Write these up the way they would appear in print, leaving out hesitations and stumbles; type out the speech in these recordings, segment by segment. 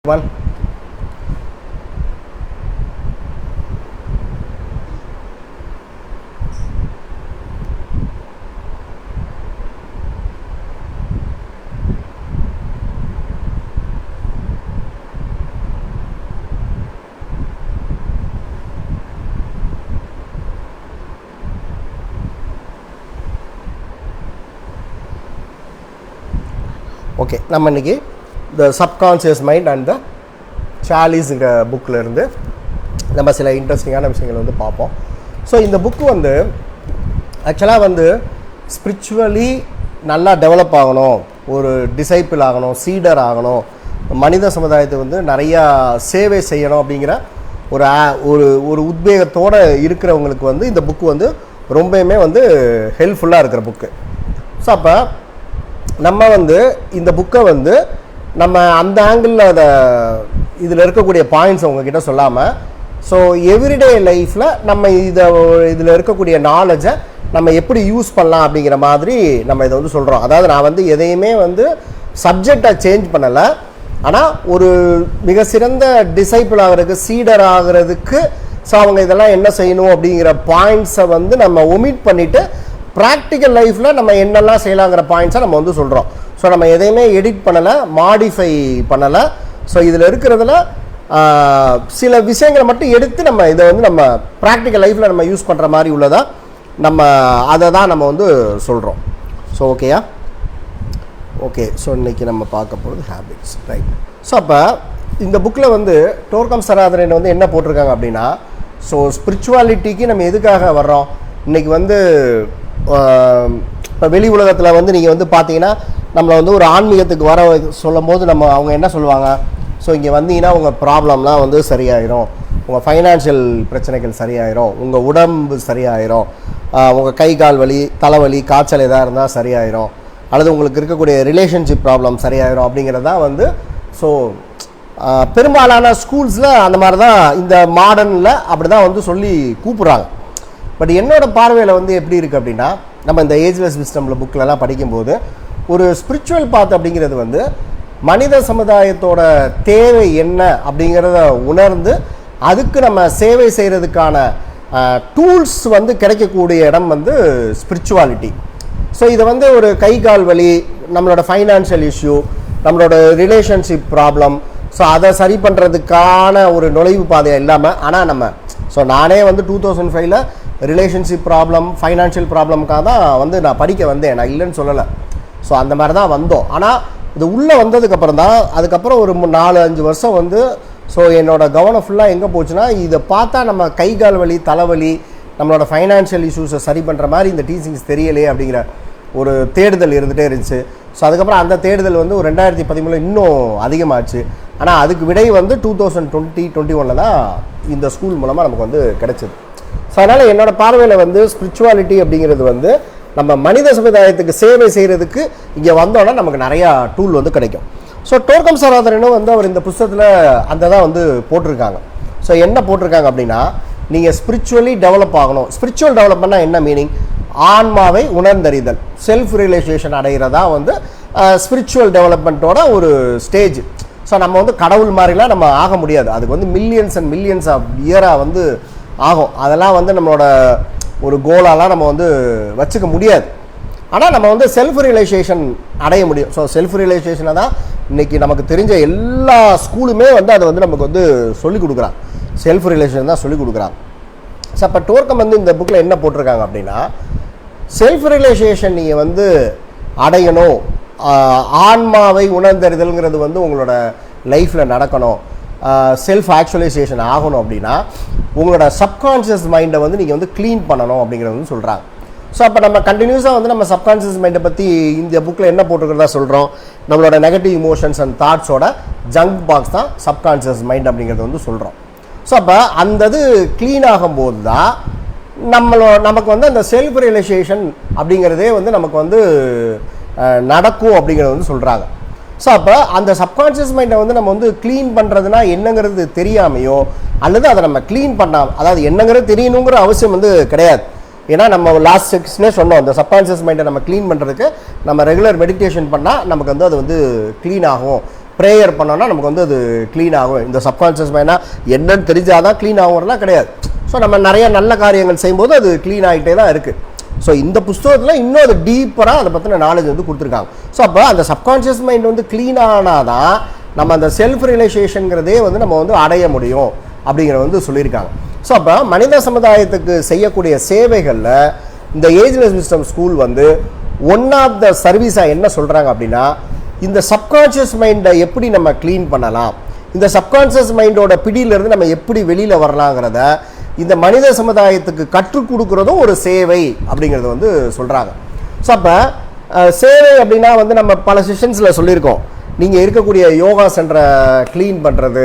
One. Okay, நம்ம இன்னைக்கு the subconscious mind and the சார்லீஸ்ங்கிற புக்கில் இருந்து நம்ம சில இன்ட்ரெஸ்டிங்கான விஷயங்கள் வந்து பார்ப்போம். ஸோ இந்த புக்கு வந்து ஆக்சுவலாக வந்து ஸ்பிரிச்சுவலி நல்லா டெவலப் ஆகணும், ஒரு டிசைப்பிள் ஆகணும், சீடர் ஆகணும், மனித சமுதாயத்தை வந்து நிறையா சேவை செய்யணும் அப்படிங்கிற ஒரு ஒரு உத்வேகத்தோடு இருக்கிறவங்களுக்கு வந்து இந்த புக்கு வந்து ரொம்பவுமே வந்து ஹெல்ப்ஃபுல்லாக இருக்கிற புக்கு. ஸோ அப்போ நம்ம வந்து இந்த புக்கை வந்து நம்ம அந்த ஆங்கிளில் அதை இதில் இருக்கக்கூடிய பாயிண்ட்ஸ் உங்ககிட்ட சொல்லாமல், ஸோ எவ்ரிடே லைஃப்பில் நம்ம இதில் இருக்கக்கூடிய நாலேஜை நம்ம எப்படி யூஸ் பண்ணலாம் அப்படிங்கிற மாதிரி நம்ம இதை வந்து சொல்கிறோம். அதாவது நான் வந்து எதையுமே வந்து சப்ஜெக்டை சேஞ்ச் பண்ணலை, ஆனால் ஒரு மிக சிறந்த டிசைப்பிள் ஆகிறதுக்கு, சீடர் ஆகிறதுக்கு ஸோ அவங்க இதெல்லாம் என்ன செய்யணும் அப்படிங்கிற பாயிண்ட்ஸை வந்து நம்ம ஒமிட் பண்ணிவிட்டு ப்ராக்டிக்கல் லைஃப்பில் நம்ம என்னெல்லாம் செய்யலாங்கிற பாயிண்ட்ஸை நம்ம வந்து சொல்கிறோம். ஸோ நம்ம எதையுமே எடிட் பண்ணலை, மாடிஃபை பண்ணலை. ஸோ இதில் இருக்கிறதுல சில விஷயங்களை மட்டும் எடுத்து நம்ம இதை வந்து நம்ம ப்ராக்டிக்கல் லைஃப்பில் நம்ம யூஸ் பண்ணுற மாதிரி உள்ளதா நம்ம அதை தான் நம்ம வந்து சொல்கிறோம். ஸோ ஓகேயா? ஓகே. ஸோ இன்றைக்கி நம்ம பார்க்க போகிறது ஹேபிட்ஸ், ரைட். ஸோ அப்போ இந்த புக்கில் வந்து டோர்கம் சராதரன் வந்து என்ன போட்டிருக்காங்க அப்படின்னா, ஸோ ஸ்பிரிச்சுவாலிட்டிக்கு நம்ம எதுக்காக வர்றோம், இன்றைக்கி வந்து இப்போ வெளி உலகத்தில் வந்து நீங்கள் வந்து பார்த்தீங்கன்னா நம்மளை வந்து ஒரு ஆன்மீகத்துக்கு வர சொல்லும் போது அவங்க என்ன சொல்லுவாங்க, ஸோ இங்கே வந்தீங்கன்னா உங்கள் ப்ராப்ளம்லாம் வந்து சரியாயிரும், உங்கள் ஃபைனான்ஷியல் பிரச்சனைகள் சரியாயிரும், உங்கள் உடம்பு சரியாயிரும், உங்கள் கை கால் வலி, தலைவலி, காய்ச்சல் எதாக இருந்தால் சரியாயிரும், அல்லது உங்களுக்கு இருக்கக்கூடிய ரிலேஷன்ஷிப் ப்ராப்ளம் சரியாயிரும் அப்படிங்கிறதான் வந்து. ஸோ பெரும்பாலான ஸ்கூல்ஸில் அந்த மாதிரி தான் இந்த மாடர்னில் அப்படி தான் வந்து சொல்லி கூப்பிட்றாங்க. பட் என்னோடய பார்வையில் வந்து எப்படி இருக்குது அப்படின்னா, நம்ம இந்த ஏஜ்லெஸ் விஸ்டமில் புக்கிலலாம் படிக்கும்போது ஒரு ஸ்பிரிச்சுவல் பாத் அப்படிங்கிறது வந்து மனித சமுதாயத்தோட தேவை என்ன அப்படிங்கிறத உணர்ந்து அதுக்கு நம்ம சேவை செய்கிறதுக்கான டூல்ஸ் வந்து கிடைக்கக்கூடிய இடம் வந்து ஸ்பிரிச்சுவாலிட்டி. ஸோ இதை வந்து ஒரு கை கால் வலி, நம்மளோட ஃபைனான்ஷியல் இஷ்யூ, நம்மளோட ரிலேஷன்ஷிப் ப்ராப்ளம், ஸோ அதை சரி பண்ணுறதுக்கான ஒரு நுழைவு பாதையாக இல்லாமல், ஆனால் நம்ம ஸோ நானே வந்து 2005 ரிலேஷன்ஷிப் ப்ராப்ளம், ஃபைனான்ஷியல் ப்ராப்ளம்காக தான் வந்து நான் படிக்க வந்தேன், நான் இல்லைன்னு சொல்லலை. ஸோ அந்த மாதிரி தான் வந்தோம். ஆனால் இது உள்ளே வந்ததுக்கப்புறம் தான், அதுக்கப்புறம் ஒரு 4-5 வருஷம் வந்து ஸோ என்னோடய கவனம் ஃபுல்லாக எங்கே போச்சுன்னா, இதை பார்த்தா நம்ம கை கால் வலி, தலைவலி, நம்மளோட ஃபைனான்ஷியல் இஷ்யூஸை சரி பண்ணுற மாதிரி இந்த டீச்சிங்ஸ் தெரியலையே அப்படிங்கிற ஒரு தேடுதல் இருந்துகிட்டே இருந்துச்சு. ஸோ அதுக்கப்புறம் அந்த தேடுதல் வந்து ஒரு 2013 இன்னும் அதிகமாச்சு. ஆனால் அதுக்கு விடை வந்து 2020-21 தான் இந்த ஸ்கூல் மூலமாக நமக்கு வந்து கிடைச்சிது. ஸோ அதனால் என்னோடய பார்வையில் வந்து ஸ்பிரிச்சுவாலிட்டி அப்படிங்கிறது வந்து நம்ம மனித சமுதாயத்துக்கு சேவை செய்கிறதுக்கு இங்கே வந்தோன்னா நமக்கு நிறையா டூல் வந்து கிடைக்கும். ஸோ டோர்கம் சராதரனும் வந்து அவர் இந்த புத்தகத்தில் அந்த தான் வந்து போட்டிருக்காங்க. ஸோ என்ன போட்டிருக்காங்க அப்படின்னா, நீங்கள் ஸ்பிரிச்சுவலி டெவலப் ஆகணும். ஸ்பிரிச்சுவல் டெவலப்மெண்ட்னா என்ன மீனிங், ஆன்மாவை உணர்ந்தறிதல், செல்ஃப் ரியலைசேஷன் அடைகிறதா வந்து ஸ்பிரிச்சுவல் டெவலப்மெண்ட்டோட ஒரு ஸ்டேஜ். ஸோ நம்ம வந்து கடவுள் மாதிரிலாம் நம்ம ஆக முடியாது, அதுக்கு வந்து மில்லியன்ஸ் அண்ட் மில்லியன்ஸ் ஆஃப் இயராக வந்து ஆகும். அதெல்லாம் வந்து நம்மளோட ஒரு கோலாலாம் நம்ம வந்து வச்சுக்க முடியாது. ஆனால் நம்ம வந்து செல்ஃப் ரியலைசேஷன் அடைய முடியும். ஸோ செல்ஃப் ரியலைசேஷனை தான் இன்றைக்கி நமக்கு தெரிஞ்ச எல்லா ஸ்கூலுமே வந்து அதை வந்து நமக்கு வந்து சொல்லிக் கொடுக்குறாங்க, செல்ஃப் ரியலைசேஷன் தான் சொல்லிக் கொடுக்குறாங்க. ஸோ அப்போ டோர்கம் வந்து இந்த புக்கில் என்ன போட்டிருக்காங்க அப்படின்னா, செல்ஃப் ரியலைசேஷன் நீங்கள் வந்து அடையணும், ஆன்மாவை உணர்ந்தறிதல்ங்கிறது வந்து உங்களோட லைஃப்பில் நடக்கணும், செல்ஃப் ஆக்சுவலைசேஷன் ஆகணும் அப்படின்னா உங்களோட சப்கான்ஷியஸ் மைண்டை வந்து நீங்கள் வந்து க்ளீன் பண்ணணும் அப்படிங்கிறது வந்து சொல்கிறாங்க. ஸோ அப்போ நம்ம கண்டினியூஸாக வந்து நம்ம சப்கான்ஷியஸ் மைண்டை பற்றி இந்த புக்கில் என்ன போட்டுக்கிறதா சொல்கிறோம், நம்மளோட நெகட்டிவ் இமோஷன்ஸ் அண்ட் தாட்ஸோட ஜங்க் பாக்ஸ் தான் சப்கான்ஷியஸ் மைண்ட் அப்படிங்கிறது வந்து சொல்கிறோம். ஸோ அப்போ அந்த இது க்ளீன் ஆகும்போது தான் நமக்கு வந்து அந்த செல்ஃப் ரியலைசேஷன் அப்படிங்கிறதே வந்து நமக்கு வந்து நடக்கும் அப்படிங்கிறது வந்து சொல்கிறாங்க. ஸோ அப்போ அந்த சப்கான்ஷியஸ் மைண்டை வந்து நம்ம வந்து க்ளீன் பண்ணுறதுனா என்னங்கிறது தெரியாமையோ, அல்லது அதை நம்ம க்ளீன் பண்ணாமல், அதாவது என்னங்கிறது தெரியணுங்கிற அவசியம் வந்து கிடையாது. ஏன்னா நம்ம லாஸ்ட் செக்ஷனே சொன்னோம், இந்த சப்கான்ஷியஸ் மைண்டை நம்ம க்ளீன் பண்ணுறதுக்கு நம்ம ரெகுலர் மெடிடேஷன் பண்ணால் நமக்கு வந்து அது வந்து க்ளீன் ஆகும், ப்ரேயர் பண்ணோன்னா நமக்கு வந்து அது க்ளீன் ஆகும். இந்த சப்கான்ஷியஸ் மைண்டா என்னன்னு தெரிஞ்சாதான் க்ளீன் ஆகும்லாம் கிடையாது. ஸோ நம்ம நிறைய நல்ல காரியங்கள் செய்யும்போது அது க்ளீன் ஆகிட்டே தான் இருக்குது. ஸோ இந்த புஸ்தகத்தில் இன்னும் அது டீப்பராக அதை பற்றின நாலேஜ் வந்து கொடுத்துருக்காங்க. ஸோ அப்போ அந்த சப்கான்ஷியஸ் மைண்ட் வந்து க்ளீன் ஆனாதான் நம்ம அந்த செல்ஃப் ரியலைசேஷனுங்கிறதே வந்து நம்ம வந்து அடைய முடியும் அப்படிங்கிறத வந்து சொல்லியிருக்காங்க. ஸோ அப்போ மனித சமுதாயத்துக்கு செய்யக்கூடிய சேவைகளில் இந்த ஏஜ்லெஸ் விஸ்டம் ஸ்கூல் வந்து ஒன் ஆஃப் த சர்வீஸாக என்ன சொல்கிறாங்க அப்படின்னா, இந்த சப்கான்ஷியஸ் மைண்டை எப்படி நம்ம க்ளீன் பண்ணலாம், இந்த சப்கான்ஷியஸ் மைண்டோட பிடியிலிருந்து நம்ம எப்படி வெளியில் வரலாங்கிறத இந்த மனித சமுதாயத்துக்கு கற்றுக் கொடுக்குறதும் ஒரு சேவை அப்படிங்கிறது வந்து சொல்கிறாங்க. ஸோ அப்போ சேவை அப்படின்னா வந்து நம்ம பல செஷன்ஸில் சொல்லியிருக்கோம், நீங்கள் இருக்கக்கூடிய யோகா சென்டரை க்ளீன் பண்ணுறது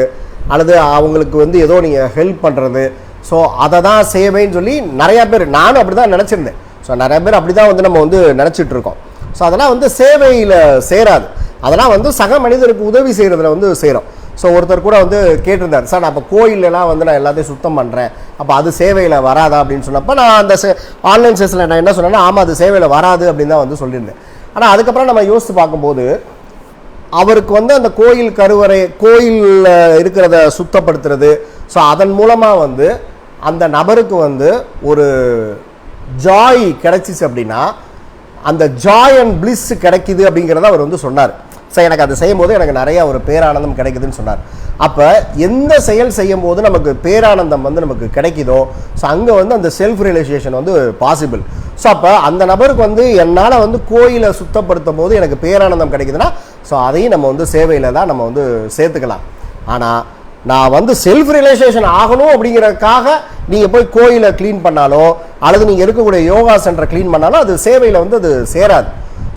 அல்லது அவங்களுக்கு வந்து ஏதோ நீங்கள் ஹெல்ப் பண்ணுறது, ஸோ அதை தான் சேவைன்னு சொல்லி நிறையா பேர், நானும் அப்படி தான் நினச்சிருந்தேன். ஸோ நிறைய பேர் அப்படி தான் வந்து நம்ம வந்து நினச்சிட்ருக்கோம். ஸோ அதெல்லாம் வந்து சேவையில் சேராது, அதெல்லாம் வந்து சக மனிதருக்கு உதவி செய்கிறதுல வந்து சேரும். ஸோ ஒருத்தர் கூட வந்து கேட்டிருந்தார், சார் நான் அப்போ கோயிலெலாம் வந்து நான் எல்லாத்தையும் சுத்தம் பண்ணுறேன், அப்போ அது சேவையில் வராதா அப்படின்னு சொன்னப்போ நான் அந்த ஆன்லைன் செஷனில் நான் என்ன சொன்னேன்னா, ஆமாம் அது சேவையில் வராது அப்படின்னு தான் வந்து சொல்லியிருந்தேன். ஆனால் அதுக்கப்புறம் நம்ம யோசித்து பார்க்கும்போது அவருக்கு வந்து அந்த கோயில் கருவறை கோயிலில் இருக்கிறத சுத்தப்படுத்துறது, ஸோ அதன் மூலமாக வந்து அந்த நபருக்கு வந்து ஒரு ஜாய் கிடைச்சிச்சு அப்படின்னா அந்த ஜாய் அண்ட் பிளிஸ் கிடைக்குது அப்படிங்கிறத அவர் வந்து சொன்னார். ஸோ எனக்கு அதை செய்யும் போது எனக்கு நிறையா ஒரு பேரானந்தம் கிடைக்குதுன்னு சொன்னார். அப்போ எந்த செயல் செய்யும் போது நமக்கு பேரானந்தம் வந்து நமக்கு கிடைக்குதோ, ஸோ அங்கே வந்து அந்த செல்ஃப் ரியலைசேஷன் வந்து பாசிபிள். ஸோ அப்போ அந்த நபருக்கு வந்து என்னால் வந்து கோயிலை சுத்தப்படுத்தும் போது எனக்கு பேரானந்தம் கிடைக்குதுன்னா, ஸோ அதையும் நம்ம வந்து சேவையில் தான் நம்ம வந்து சேர்த்துக்கலாம். ஆனால் நான் வந்து செல்ஃப் ரியலைசேஷன் ஆகணும் அப்படிங்கிறதுக்காக நீங்கள் போய் கோயிலை க்ளீன் பண்ணாலோ அல்லது நீங்கள் இருக்கக்கூடிய யோகா சென்டரை க்ளீன் பண்ணாலும் அது சேவையில் வந்து அது சேராது.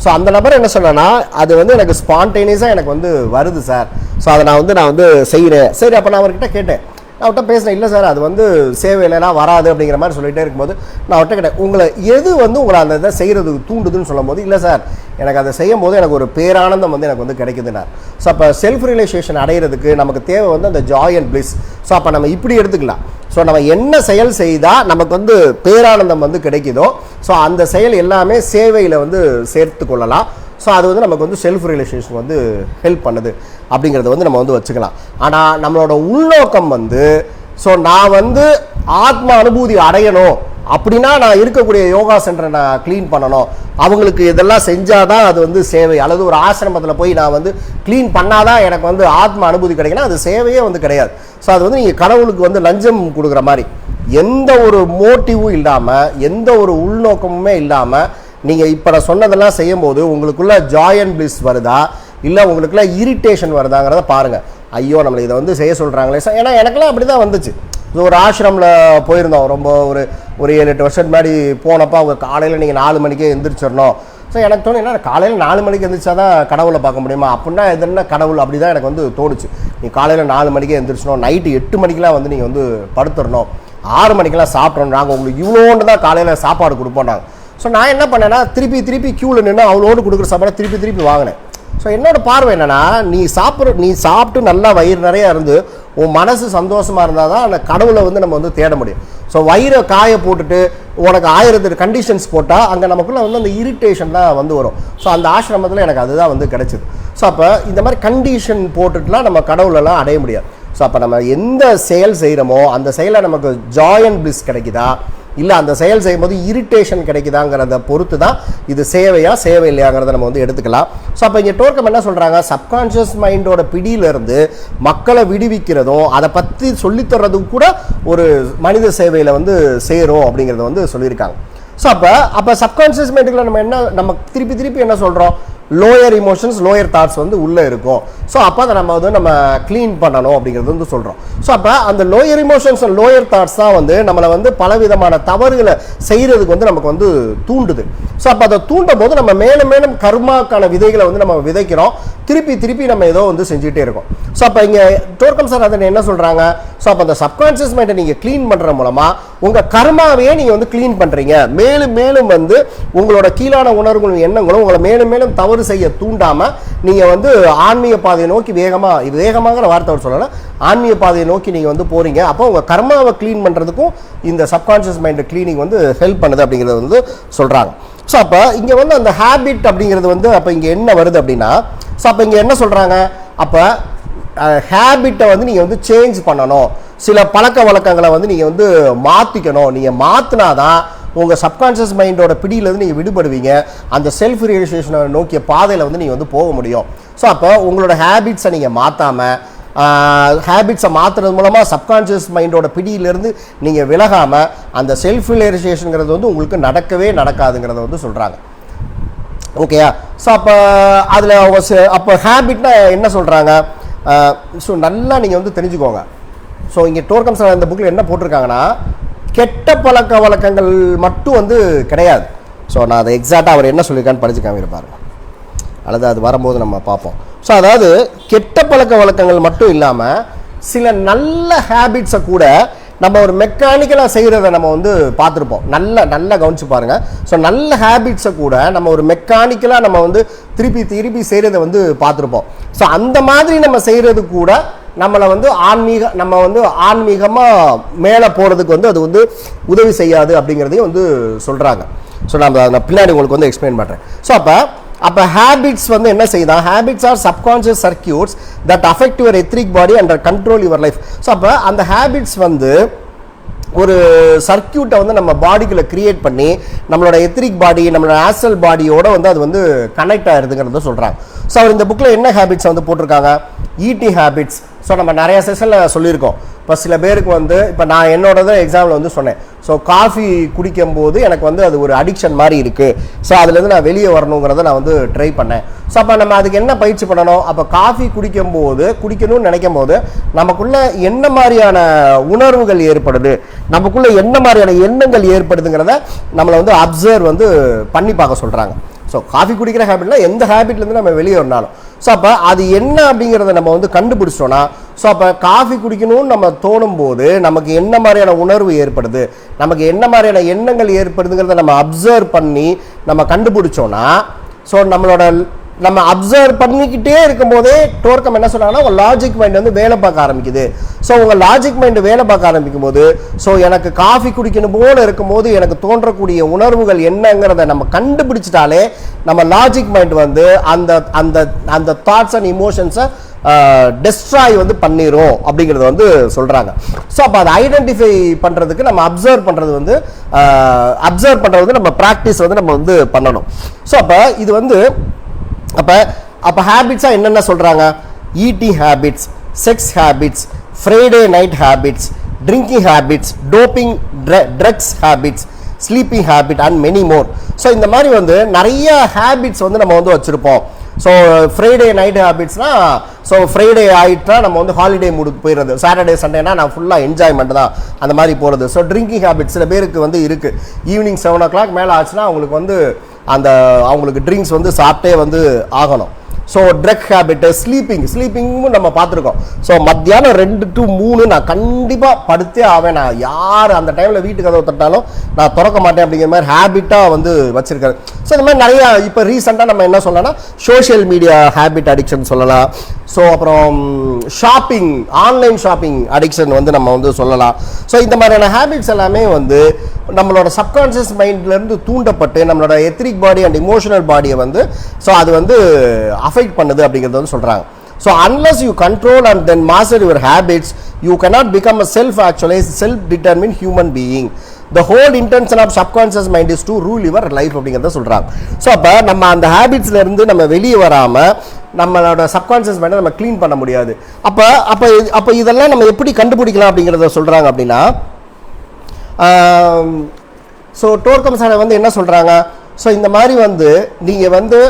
ஸோ அந்த நபர் என்ன சொன்னேன்னா, அது வந்து எனக்கு ஸ்பான்டேனியஸாக எனக்கு வந்து வருது சார், ஸோ அதை நான் வந்து செய்கிறேன். சரி, அப்போ நான் அவர்கிட்ட கேட்டேன், நான் அவர்கிட்ட பேசினேன், இல்லை சார் அது வந்து சேவையிலலாம் வராது அப்படிங்கிற மாதிரி சொல்லிகிட்டே இருக்கும்போது நான் அவர்கிட்ட கேட்டேன், உங்களை எது வந்து உங்களை அந்த இதை செய்கிறதுக்கு தூண்டுதுன்னு சொல்லும் போது, இல்லை சார் எனக்கு அதை செய்யும் போது எனக்கு ஒரு பேரானந்தம் வந்து எனக்கு வந்து கிடைக்குதுன்னார். ஸோ அப்போ செல்ஃப் ரியலைசேஷன் அடைகிறதுக்கு நமக்கு தேவை வந்து அந்த ஜாய் அண்ட் பிளிஸ். ஸோ அப்போ நம்ம இப்படி எடுத்துக்கலாம், ஸோ நம்ம என்ன செயல் செய்தால் நமக்கு வந்து பேரானந்தம் வந்து கிடைக்குதோ, ஸோ அந்த செயல் எல்லாமே சேவையில் வந்து சேர்த்து கொள்ளலாம். ஸோ அது வந்து நமக்கு வந்து செல்ஃப் ரியலைசேஷன் வந்து ஹெல்ப் பண்ணுது அப்படிங்கிறத வந்து நம்ம வந்து வச்சுக்கலாம். ஆனால் நம்மளோட உள்நோக்கம் வந்து, ஸோ நான் வந்து ஆத்ம அனுபூதி அடையணும் அப்படின்னா நான் இருக்கக்கூடிய யோகா சென்டரை நான் க்ளீன் பண்ணணும், அவங்களுக்கு இதெல்லாம் செஞ்சாதான் அது வந்து சேவை, அல்லது ஒரு ஆசிரமத்தில் போய் நான் வந்து க்ளீன் பண்ணாதான் எனக்கு வந்து ஆத்ம அனுபூதி கிடைக்கணும், அது சேவையே வந்து கிடையாது. ஸோ அது வந்து நீங்கள் கடவுளுக்கு வந்து லஞ்சம் கொடுக்குற மாதிரி, எந்த ஒரு மோட்டிவும் இல்லாமல் எந்த ஒரு உள்நோக்கமுமே இல்லாமல் நீங்கள் இப்போ நான் சொன்னதெல்லாம் செய்யும்போது உங்களுக்குள்ள ஜாய் அண்ட் பிளிஸ் வருதா இல்லை உங்களுக்குள்ள இரிட்டேஷன் வருதாங்கிறத பாருங்கள். ஐயோ நம்மளை இதை வந்து செய்ய சொல்கிறாங்களே சார், ஏன்னா எனக்கெல்லாம் அப்படி தான் வந்துச்சு. ஒரு ஆசிரமில் போயிருந்தோம், ரொம்ப ஒரு 7-8 வருஷம் முன்னாடி போனப்போ அவங்க காலையில் நீங்கள் 4 மணிக்கே எந்திரிச்சிடணும். ஸோ எனக்கு தோணும், என்ன காலையில் 4 மணிக்கு எந்திரிச்சா தான் கடவுளை பார்க்க முடியுமா அப்படின்னா இது என்ன கடவுள், அப்படி தான் எனக்கு வந்து தோணுச்சு. நீ காலையில் 4 மணிக்கே எந்திரிச்சணும், நைட்டு 8 மணிக்கெலாம் வந்து நீங்கள் வந்து படுத்துடணும், 6 மணிக்கெலாம் சாப்பிட்றோம், நாங்கள் உங்களுக்கு இவ்வளோண்டு தான் காலையில் சாப்பாடு கொடுப்போம் நாங்கள். ஸோ நான் என்ன பண்ணேன்னா திருப்பி கியூவில் நின்று அவ்வளோடு கொடுக்குற சாப்பாடை திருப்பி வாங்கினேன். ஸோ என்னோடய பார்வை என்னென்னா, நீ சாப்பிட்டு நல்லா வயிறு நிறையா இருந்து உன் மனசு சந்தோஷமாக இருந்தால் தான் அந்த கடவுளை வந்து நம்ம வந்து தேட முடியும். ஸோ வயிறை காய போட்டுட்டு உனக்கு 1000 கண்டிஷன்ஸ் போட்டால் அங்கே நமக்குள்ளே வந்து அந்த இரிட்டேஷன் தான் வந்து வரும். ஸோ அந்த ஆசிரமத்தில் எனக்கு அதுதான் வந்து கிடச்சிது. ஸோ அப்போ இந்த மாதிரி கண்டிஷன் போட்டுட்டுலாம் நம்ம கடவுளெல்லாம் அடைய முடியாது. ஸோ அப்போ நம்ம எந்த செயல் செய்கிறோமோ அந்த செயலை நமக்கு ஜாய் அண்ட் பிளிஸ் கிடைக்குதா இல்லை அந்த செயல் செய்யும்போது இரிட்டேஷன் கிடைக்குதாங்கிறத பொறுத்து தான் இது சேவை இல்லையாங்கிறத நம்ம வந்து எடுத்துக்கலாம். ஸோ அப்போ இங்கே டோர்க்கம் என்ன சொல்கிறாங்க, சப்கான்ஷியஸ் மைண்டோட பிடியிலிருந்து மக்களை விடுவிக்கிறதும் அதை பற்றி சொல்லித்தர்றதும் கூட ஒரு மனித சேவையில் வந்து சேரும் அப்படிங்கிறத வந்து சொல்லியிருக்காங்க. ஸோ அப்போ சப்கான்ஷியஸ் மைண்டுக்குள்ள நம்ம திருப்பி என்ன சொல்கிறோம், லோயர் இமோஷன்ஸ் லோயர் தாட்ஸ் வந்து உள்ளே இருக்கும். ஸோ அப்போ அதை நம்ம க்ளீன் பண்ணணும் அப்படிங்கிறது வந்து சொல்கிறோம். ஸோ அப்போ அந்த லோயர் இமோஷன்ஸ் லோயர் தாட்ஸ் தான் வந்து நம்மளை வந்து பலவிதமான தவறுகளை செய்கிறதுக்கு வந்து நமக்கு வந்து தூண்டுது. ஸோ அப்போ அதை தூண்டும் போது நம்ம மேலும் கர்மாக்கான விதைகளை வந்து நம்ம விதைக்கிறோம், திருப்பி நம்ம ஏதோ வந்து செஞ்சுட்டே இருக்கோம். ஸோ அப்போ இங்கே டோர்க்கம் சார் அதை என்ன சொல்கிறாங்க, ஸோ அப்போ அந்த சப்கான்ஷியஸ் மைண்டை நீங்கள் க்ளீன் பண்ணுற மூலமாக உங்கள் கர்மாவையே நீங்கள் வந்து க்ளீன் பண்ணுறீங்க. மேலும் வந்து உங்களோட கீழான உணர்வுகளும் எண்ணங்களும் உங்களை மேலும் தவறு செய்ய தூண்டாமல் நீங்கள் வந்து ஆன்மீக பாதையை நோக்கி வேகமாகிற வார்த்தை அவர் சொல்லலாம், ஆன்மீக பாதையை நோக்கி நீங்கள் வந்து போகிறீங்க. அப்போ உங்கள் கர்மாவை க்ளீன் பண்ணுறதுக்கும் இந்த சப்கான்ஷியஸ் மைண்ட் க்ளீனிங் வந்து ஹெல்ப் பண்ணுது அப்படிங்கிறத வந்து சொல்கிறாங்க. ஸோ அப்போ இங்கே வந்து அந்த ஹேபிட் அப்படிங்கிறது வந்து அப்போ இங்கே என்ன வருது அப்படின்னா, ஸோ அப்போ இங்கே என்ன சொல்கிறாங்க, அப்போ ஹேபிட்டை வந்து நீங்கள் வந்து சேஞ்ச் பண்ணணும், சில பழக்க வழக்கங்களை வந்து நீங்கள் வந்து மாற்றிக்கணும். நீங்கள் மாற்றினாதான் உங்கள் சப்கான்ஷியஸ் மைண்டோட பிடியிலேருந்து நீங்கள் விடுபடுவீங்க, அந்த செல்ஃப் ரியலைசேஷனை நோக்கிய பாதையில் வந்து நீங்கள் வந்து போக முடியும். ஸோ அப்போ உங்களோட ஹேபிட்ஸை நீங்கள் மாற்றாமல், ஹேபிட்ஸை மாற்றுறது மூலமாக சப்கான்ஷியஸ் மைண்டோட பிடியிலேருந்து நீங்கள் விலகாமல் அந்த செல்ஃப் ரியலைசேஷனுங்கிறது வந்து உங்களுக்கு நடக்கவே நடக்காதுங்கிறத வந்து சொல்கிறாங்க. ஓகேயா? ஸோ அப்போ அதில் அவங்க அப்போ ஹேபிட்னா என்ன சொல்கிறாங்க? ஸோ நல்லா நீங்கள் வந்து தெரிஞ்சுக்கோங்க. ஸோ இங்கே டோர்கம்ஸ் இந்த புக்கில் என்ன போட்டிருக்காங்கன்னா, கெட்ட பழக்க வழக்கங்கள் மட்டும் வந்து கிடையாது. ஸோ நான் அதை எக்ஸாக்டாக அவர் என்ன சொல்லியிருக்கான்னு படிச்சு காமிப்பாரு, அல்லது அது வரும்போது நம்ம பார்ப்போம். ஸோ அதாவது கெட்ட பழக்க வழக்கங்கள் மட்டும் இல்லாமல் சில நல்ல ஹேபிட்ஸை கூட நம்ம ஒரு மெக்கானிக்கலாக செய்கிறத நம்ம வந்து பார்த்துருப்போம். நல்லா கவனிச்சு பாருங்கள். ஸோ நல்ல ஹேபிட்ஸை கூட நம்ம ஒரு மெக்கானிக்கலாக நம்ம வந்து திருப்பி செய்கிறத வந்து பார்த்துருப்போம். ஸோ அந்த மாதிரி நம்ம செய்கிறது கூட நம்மளை வந்து நம்ம வந்து ஆன்மீகமாக மேலே போகிறதுக்கு வந்து அது வந்து உதவி செய்யாது அப்படிங்கிறதையும் வந்து சொல்கிறாங்க. ஸோ நான் பின்னாடி உங்களுக்கு வந்து எக்ஸ்பிளைன் பண்ணுறேன். ஸோ அப்போ ஹேபிட்ஸ் வந்து என்ன செய்யுதான்? Habits are subconscious circuits that affect your etheric body and control your life. So அப்போ அந்த ஹேபிட்ஸ் வந்து ஒரு சர்க்கியூட்டை வந்து நம்ம பாடிக்குள்ளே கிரியேட் பண்ணி நம்மளோட எத்ரிக் பாடி, நம்மளோட ஆஸ்ட்ரல் பாடியோட வந்து அது வந்து கனெக்ட் ஆகிருதுங்கிறத சொல்கிறாங்க. ஸோ அவர் இந்த புக்கில் என்ன ஹேபிட்ஸ் வந்து போட்டிருக்காங்க? Eating habits. ஸோ நம்ம நிறைய செஷனில் சொல்லியிருக்கோம். இப்போ சில பேருக்கு வந்து இப்போ நான் என்னோட எக்ஸாம்பிள் வந்து சொன்னேன். ஸோ காஃபி குடிக்கும்போது எனக்கு வந்து அது ஒரு அடிக்ஷன் மாதிரி இருக்குது. ஸோ அதுலேருந்து நான் வெளியே வரணுங்கிறத நான் வந்து ட்ரை பண்ணேன். ஸோ அப்போ நம்ம அதுக்கு என்ன பயிற்சி பண்ணணும்? அப்போ காஃபி குடிக்கணும்னு நினைக்கும் போது நமக்குள்ளே என்ன மாதிரியான உணர்வுகள் ஏற்படுது, நமக்குள்ளே என்ன மாதிரியான எண்ணங்கள் ஏற்படுதுங்கிறத நம்மளை வந்து அப்சர்வ் வந்து பண்ணி பார்க்க சொல்கிறாங்க. ஸோ காஃபி குடிக்கிற ஹேபிட்னா எந்த ஹேபிட்லேருந்து நம்ம வெளியே வரனாலும், ஸோ அப்போ அது என்ன அப்படிங்கிறத நம்ம வந்து கண்டுபிடிச்சோன்னா, ஸோ அப்போ காஃபி குடிக்கணும்னு நம்ம தோணும் போது நமக்கு என்ன மாதிரியான உணர்வு ஏற்படுது, நமக்கு என்ன மாதிரியான எண்ணங்கள் ஏற்படுதுங்கிறத நம்ம அப்சர்வ் பண்ணி நம்ம கண்டுபிடிச்சோன்னா, ஸோ நம்ம அப்சர்வ் பண்ணிக்கிட்டே இருக்கும்போதே டோர்கம் என்ன சொன்னாங்கன்னா, உங்கள் லாஜிக் மைண்ட் வந்து வேலை பார்க்க ஆரம்பிக்குது. ஸோ உங்கள் லாஜிக் மைண்டு வேலை பார்க்க ஆரம்பிக்கும் போது, ஸோ எனக்கு காஃபி குடிக்கணும் போல இருக்கும்போது எனக்கு தோன்றக்கூடிய உணர்வுகள் என்னங்கிறத நம்ம கண்டுபிடிச்சிட்டாலே நம்ம லாஜிக் மைண்ட் வந்து அந்த அந்த அந்த தாட்ஸ் அண்ட் இமோஷன்ஸை டெஸ்ட்ராய் வந்து பண்ணிரும் அப்படிங்கிறத வந்து சொல்கிறாங்க. ஸோ அப்போ அதை ஐடென்டிஃபை பண்ணுறதுக்கு நம்ம அப்சர்வ் பண்ணுறது வந்து நம்ம ப்ராக்டிஸ் வந்து நம்ம வந்து பண்ணணும். ஸோ அப்போ இது வந்து அப்போ ஹேபிட்ஸாக என்னென்ன சொல்கிறாங்க? Eating habits, sex habits, Friday night habits, drinking habits, doping drugs habits, sleeping habit and many more. So இந்த மாதிரி வந்து நிறைய ஹேபிட்ஸ் வந்து நம்ம வந்து வச்சுருப்போம். ஸோ ஃப்ரைடே நைட் ஹேபிட்ஸ்னால், ஸோ ஃப்ரைடே ஆகிட்டா நம்ம வந்து ஹாலிடே மூடுக்கு போயிடுறது, சாட்டர்டே சண்டேனா நான் ஃபுல்லாக என்ஜாய்மெண்ட் தான் அந்த மாதிரி போகிறது. ஸோ ட்ரிங்கிங் ஹேபிட்ஸ் சில பேருக்கு வந்து இருக்குது. ஈவினிங் 7 o'clock மேலே ஆச்சுன்னா அவங்களுக்கு வந்து அவங்களுக்கு ட்ரிங்க்ஸ் வந்து சாப்பிட்டே வந்து ஆகணும். ஸோ ட்ரக் ஹேபிட்டு, ஸ்லீப்பிங்கும் நம்ம பார்த்துருக்கோம். ஸோ மத்தியானம் 2 to 3 நான் கண்டிப்பாக படுத்தே ஆவேன், நான் யார் அந்த டைமில் வீட்டு கதவை தட்டாலும் நான் திறக்க மாட்டேன் அப்படிங்கிற மாதிரி ஹேபிட்டாக வந்து வச்சுருக்காரு. ஸோ இந்த மாதிரி நிறையா இப்போ ரீசெண்டாக நம்ம என்ன சொல்லலாம்னா சோஷியல் மீடியா ஹேபிட் அடிக்ஷன் சொல்லலாம். ஸோ அப்புறம் ஷாப்பிங், ஆன்லைன் ஷாப்பிங் அடிக்ஷன் வந்து நம்ம வந்து சொல்லலாம். ஸோ இந்த மாதிரியான ஹேபிட்ஸ் எல்லாமே வந்து நம்மளோட சப்கான்ஷியஸ் மைண்ட்லேருந்து தூண்டப்பட்டு நம்மளோட எத்ரிக் பாடி அண்ட் இமோஷனல் பாடியை வந்து ஸோ அது வந்து அஃபெக்ட் பண்ணுது அப்படிங்கிறது வந்து சொல்கிறாங்க. So unless you control and then master your habits you cannot become a self-actualized, self-determined human being. The whole intention of subconscious mind is to rule your life அப்படிங்கிறத சொல்கிறாங்க. ஸோ அப்போ நம்ம அந்த ஹேபிட்ஸ்லேருந்து நம்ம வெளியே வராமல் நம்மளோட சப்கான்ஷியஸ் மைண்டை நம்ம க்ளீன் பண்ண முடியாது. அப்போ இதெல்லாம் நம்ம எப்படி கண்டுபிடிக்கலாம் அப்படிங்கிறத சொல்கிறாங்க அப்படின்னா, ஸோ டோர்கம் சார் வந்து என்ன சொல்கிறாங்க? ஸோ இந்த மாதிரி வந்து நீங்கள் வந்து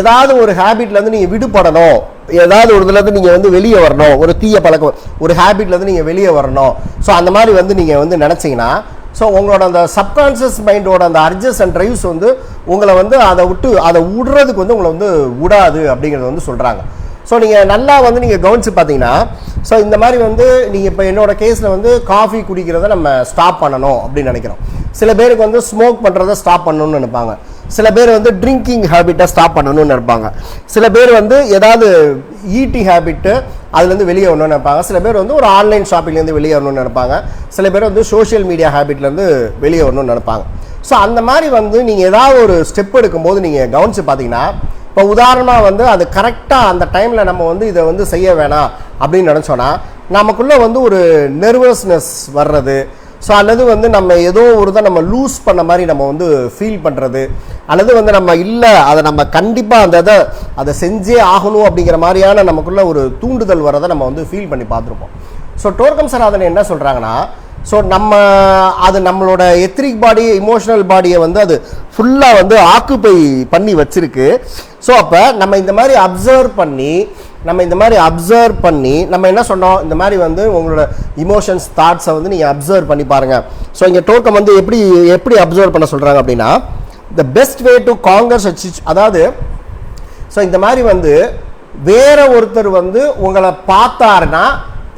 ஏதாவது ஒரு ஹேபிட்லேருந்து நீங்கள் விடுபடணும், ஏதாவது ஒரு இதுலேருந்து நீங்கள் வந்து வெளியே வரணும், ஒரு தீய பழக்கம் ஒரு ஹேபிட்லேருந்து நீங்கள் வெளியே வரணும். ஸோ அந்த மாதிரி வந்து நீங்கள் வந்து நினச்சிங்கன்னா, ஸோ உங்களோட அந்த சப்கான்ஷியஸ் மைண்டோட அந்த அர்ஜஸ் அண்ட் ட்ரைவ்ஸ் வந்து உங்களை வந்து அதை விடுறதுக்கு வந்து உங்களை வந்து விடாது அப்படிங்கிறத வந்து சொல்கிறாங்க. ஸோ நீங்கள் நல்லா வந்து நீங்கள் கவனித்து பார்த்தீங்கன்னா, ஸோ இந்த மாதிரி வந்து நீங்கள் இப்போ என்னோட கேஸில் வந்து காஃபி குடிக்கிறத நம்ம ஸ்டாப் பண்ணணும் அப்படின்னு நினைக்கிறோம். சில பேருக்கு வந்து ஸ்மோக் பண்ணுறதை ஸ்டாப் பண்ணணும்னு நினைப்பாங்க. சில பேர் வந்து ட்ரிங்கிங் ஹேபிட்டை ஸ்டாப் பண்ணணும்னு நினைப்பாங்க. சில பேர் வந்து ஏதாவது ஈட்டிங் ஹேபிட்டு அதுலேருந்து வெளியே வரணும்னு நினைப்பாங்க. சில பேர் வந்து ஒரு ஆன்லைன் ஷாப்பிங்லேருந்து வெளியே வரணும்னு நினைப்பாங்க. சில பேர் வந்து சோஷியல் மீடியா ஹேபிட்லேருந்து வெளியே வரணும்னு நினைப்பாங்க. ஸோ அந்த மாதிரி வந்து நீங்கள் ஏதாவது ஒரு ஸ்டெப் எடுக்கும்போது நீங்கள் கவனித்து பார்த்தீங்கன்னா, இப்போ உதாரணமாக வந்து அது கரெக்டாக அந்த டைமில் நம்ம வந்து இதை வந்து செய்ய வேணாம் அப்படின்னு நினச்சோன்னா நமக்குள்ளே வந்து ஒரு நெர்வஸ்னஸ் வர்றது, ஸோ அல்லது வந்து நம்ம ஏதோ ஒரு தான் நம்ம லூஸ் பண்ண மாதிரி நம்ம வந்து ஃபீல் பண்ணுறது, அல்லது வந்து நம்ம இல்லை அதை நம்ம கண்டிப்பாக அதை செஞ்சே ஆகணும் அப்படிங்கிற மாதிரியான நமக்குள்ள ஒரு தூண்டுதல் வரதை நம்ம வந்து ஃபீல் பண்ணி பார்த்துருப்போம். ஸோ டோர்கம் சராதனை என்ன சொல்கிறாங்கன்னா, ஸோ நம்ம அது நம்மளோட எத்ரிக் பாடி இமோஷனல் பாடியை வந்து அது ஃபுல்லாக வந்து ஆக்குப்பை பண்ணி வச்சிருக்கு. ஸோ அப்போ நம்ம இந்த மாதிரி அப்சர்வ் பண்ணி நம்ம என்ன சொன்னோம், இந்த மாதிரி வந்து உங்களோட இமோஷன்ஸ் தாட்ஸை வந்து நீங்கள் அப்சர்வ் பண்ணி பாருங்கள். ஸோ இங்கே டோர்கம் வந்து எப்படி அப்சர்வ் பண்ண சொல்கிறாங்க அப்படின்னா, the best way to conquer அதாவது ஸோ இந்த மாதிரி வந்து வேற ஒருத்தர் வந்து உங்களை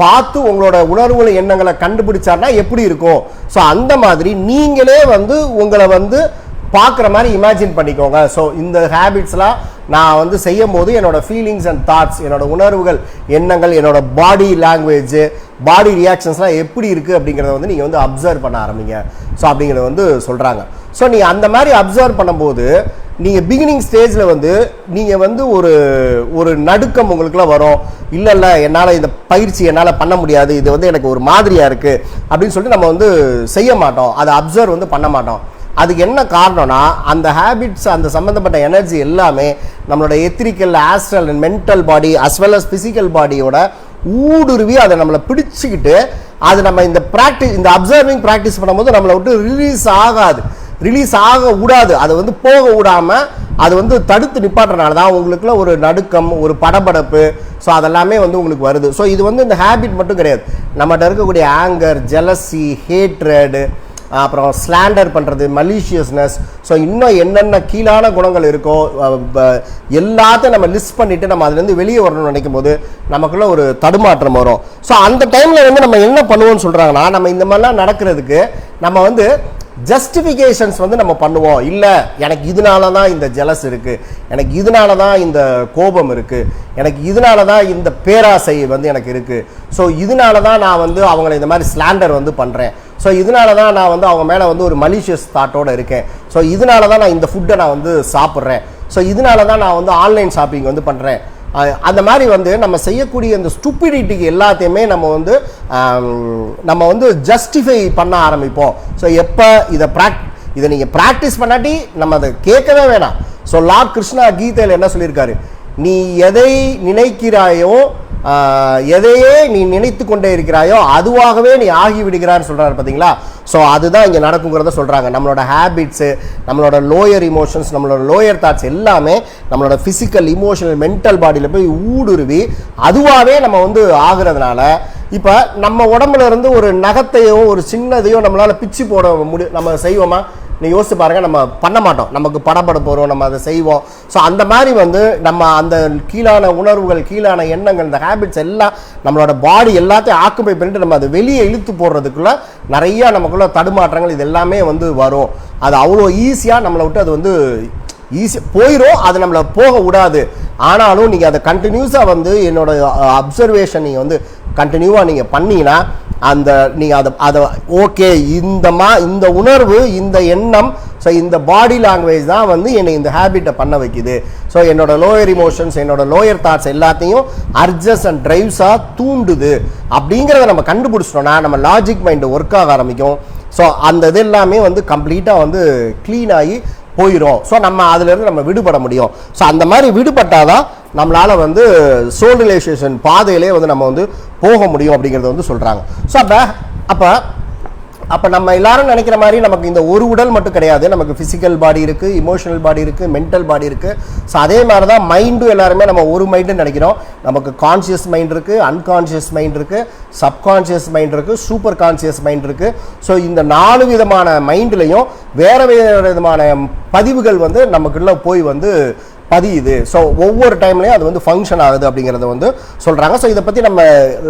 பார்த்து உங்களோட உணர்வுகளை எண்ணங்களை கண்டுபிடிச்சார்னா எப்படி இருக்கும், ஸோ அந்த மாதிரி நீங்களே வந்து உங்களை வந்து பார்க்குற மாதிரி இமேஜின் பண்ணிக்கோங்க. ஸோ இந்த ஹேபிட்ஸ்லாம் நான் வந்து செய்யும் போது என்னோட ஃபீலிங்ஸ் அண்ட் தாட்ஸ், என்னோட உணர்வுகள் எண்ணங்கள், என்னோட பாடி லாங்குவேஜ், பாடி ரியாக்ஷன்ஸ்லாம் எப்படி இருக்குது அப்படிங்கிறத வந்து நீங்கள் வந்து அப்சர்வ் பண்ண ஆரம்பிங்க. ஸோ அப்படிங்கிறத வந்து சொல்கிறாங்க. ஸோ நீங்கள் அந்த மாதிரி அப்சர்வ் பண்ணும்போது நீங்கள் பிகினிங் ஸ்டேஜில் வந்து நீங்கள் வந்து ஒரு நடுக்கம் உங்களுக்குலாம் வரும். இல்லை என்னால் இந்த பயிற்சி என்னால் பண்ண முடியாது, இது வந்து எனக்கு ஒரு மாதிரியாக இருக்குது அப்படின்னு சொல்லிட்டு நம்ம வந்து செய்ய மாட்டோம், அதை அப்சர்வ் வந்து பண்ண மாட்டோம். அதுக்கு என்ன காரணம்னா, அந்த ஹேபிட்ஸ், அந்த சம்மந்தப்பட்ட எனர்ஜி எல்லாமே நம்மளோட எத்திரிக்கல், astral and mental body as well as physical பாடியோட ஊடுருவி அதை நம்மளை பிடிச்சிக்கிட்டு அது நம்ம இந்த அப்சர்விங் ப்ராக்டிஸ் பண்ணும்போது நம்மளை விட்டு ரிலீஸ் ஆக விடாது. அது வந்து போக விடாமல் அது வந்து தடுத்து நிப்பாட்டுறதுனால தான் உங்களுக்குள்ள ஒரு நடுக்கம், ஒரு படபடப்பு, ஸோ அதெல்லாமே வந்து உங்களுக்கு வருது. ஸோ இது வந்து இந்த ஹேபிட் மட்டும் கிடையாது, நம்மகிட்ட இருக்கக்கூடிய ஆங்கர், ஜெலசி, ஹேட்ரடு, அப்புறம் ஸ்லாண்டர் பண்ணுறது, மலீஷியஸ்னஸ், ஸோ இன்னும் என்னென்ன கீழான குணங்கள் இருக்கோ எல்லாத்தையும் நம்ம லிஸ்ட் பண்ணிவிட்டு நம்ம அதுலேருந்து வெளியே வரணும்னு நினைக்கும் போது நமக்குள்ள ஒரு தடுமாற்றம் வரும். ஸோ அந்த டைமில் வந்து நம்ம என்ன பண்ணுவோம்னு சொல்கிறாங்கன்னா, நம்ம இந்த மாதிரிலாம் நடக்கிறதுக்கு நம்ம வந்து ஜஸ்டிஃபிகேஷன்ஸ் வந்து நம்ம பண்ணுவோம். இல்லை எனக்கு இதனால தான் இந்த ஜெலஸ் இருக்குது, எனக்கு இதனால தான் இந்த கோபம் இருக்குது, எனக்கு இதனால தான் இந்த பேராசை வந்து எனக்கு இருக்குது, ஸோ இதனால தான் நான் வந்து அவங்களை இந்த மாதிரி ஸ்லாண்டர் வந்து பண்ணுறேன், ஸோ இதனால தான் நான் வந்து அவங்க மேலே வந்து ஒரு மலிஷியஸ் தாட்டோடு இருக்கேன், ஸோ இதனால தான் நான் இந்த ஃபுட்டை நான் வந்து சாப்பிட்றேன், ஸோ இதனால தான் நான் வந்து ஆன்லைன் ஷாப்பிங் வந்து பண்ணுறேன். அந்த மாதிரி வந்து நம்ம செய்யக்கூடிய இந்த ஸ்டூபிடிட்டிக்கு எல்லாத்தையுமே நம்ம வந்து ஜஸ்டிஃபை பண்ண ஆரம்பிப்போம். ஸோ எப்போ இதை நீங்கள் ப்ராக்டிஸ் பண்ணாட்டி நம்ம அதை கேட்கவே வேணாம். ஸோ லார்ட் கிருஷ்ணா கீதையில் என்ன சொல்லியிருக்காரு, நீ எதை நினைக்கிறாயோ, எதையே நீ நினைத்து கொண்டே இருக்கிறாயோ அதுவாகவே நீ ஆகி விடுகிறான்னு சொல்கிறாரு பார்த்தீங்களா. ஸோ அதுதான் இங்கே நடக்குங்கிறத சொல்கிறாங்க. நம்மளோட ஹேபிட்ஸு, நம்மளோட லோயர் இமோஷன்ஸ், நம்மளோட லோயர் தாட்ஸ் எல்லாமே நம்மளோட ஃபிசிக்கல், இமோஷனல், மென்டல் பாடியில் போய் ஊடுருவி அதுவாகவே நம்ம வந்து ஆகுறதுனால இப்போ நம்ம உடம்புல இருந்து ஒரு நகத்தையோ ஒரு சின்னதையோ நம்மளால் பிச்சு போட நம்ம செய்வோமா? நீ யோசிச்சு பாருங்க, நம்ம பண்ண மாட்டோம், நமக்கு படப்படப்பு வரும், நம்ம அதை செய்வோம். ஸோ அந்த மாதிரி வந்து நம்ம அந்த கீழான உணர்வுகள், கீழான எண்ணங்கள், இந்த ஹேபிட்ஸ் எல்லாம் நம்மளோட பாடி எல்லாத்தையும் ஆக்குப்பை பண்ணிட்டு நம்ம அதை வெளியே இழுத்து போடுறதுக்குள்ள நிறையா நமக்குள்ள தடுமாற்றங்கள் இது எல்லாமே வந்து வரும். அது அவ்வளோ ஈஸியாக நம்மளை விட்டு அது வந்து ஈஸியாக போயிடும், அது நம்மளை போக விடாது. ஆனாலும் நீங்கள் அதை கண்டினியூஸாக வந்து என்னோட அப்சர்வேஷன் நீங்கள் வந்து கண்டினியூவாக நீங்கள் பண்ணீங்கன்னா நீங்கள் அதை ஓகே இந்த உணர்வு, இந்த எண்ணம், ஸோ இந்த பாடி லாங்குவேஜ் தான் வந்து என்னை இந்த ஹேபிட்டை பண்ண வைக்குது. ஸோ என்னோட லோயர் இமோஷன்ஸ், என்னோட லோயர் தாட்ஸ் எல்லாத்தையும் அர்ஜஸ் அண்ட் ட்ரைவ்ஸாக தூண்டுது அப்படிங்கிறத நம்ம கண்டுபிடிச்சிட்டோம்னா நம்ம லாஜிக் மைண்டு ஒர்க் ஆக ஆரம்பிக்கும். ஸோ அந்த இது எல்லாமே வந்து கம்ப்ளீட்டாக வந்து க்ளீன் ஆகி போயிடும். ஸோ நம்ம அதிலிருந்து நம்ம விடுபட முடியும். ஸோ அந்த மாதிரி விடுபட்டாதான் நம்மளால் வந்து சோல் ரிலேஷன் பாதையிலே வந்து நம்ம வந்து போக முடியும் அப்படிங்கிறத வந்து சொல்கிறாங்க. ஸோ அப்போ நம்ம எல்லாரும் நினைக்கிற மாதிரி நமக்கு இந்த ஒரு உடல் மட்டும் கிடையாது, நமக்கு ஃபிசிக்கல் பாடி இருக்குது, இமோஷனல் பாடி இருக்குது, மென்டல் பாடி இருக்குது. ஸோ அதே மாதிரி தான் மைண்டும் எல்லாருமே நம்ம ஒரு மைண்டுன்னு நினைக்கிறோம். நமக்கு கான்ஷியஸ் மைண்ட் இருக்குது, அன்கான்ஷியஸ் மைண்ட் இருக்குது, சப்கான்ஷியஸ் மைண்ட் இருக்குது, சூப்பர் கான்ஷியஸ் மைண்ட் இருக்குது. ஸோ இந்த 4 விதமான மைண்ட்லேயும் வேறு விதமான பதிவுகள் வந்து நமக்குள்ளே போய் வந்து பதியுது. ஸோ ஒவ்வொரு டைம்லையும் அது வந்து ஃபங்க்ஷன் ஆகுது அப்படிங்கிறத வந்து சொல்கிறாங்க. ஸோ இதை பற்றி நம்ம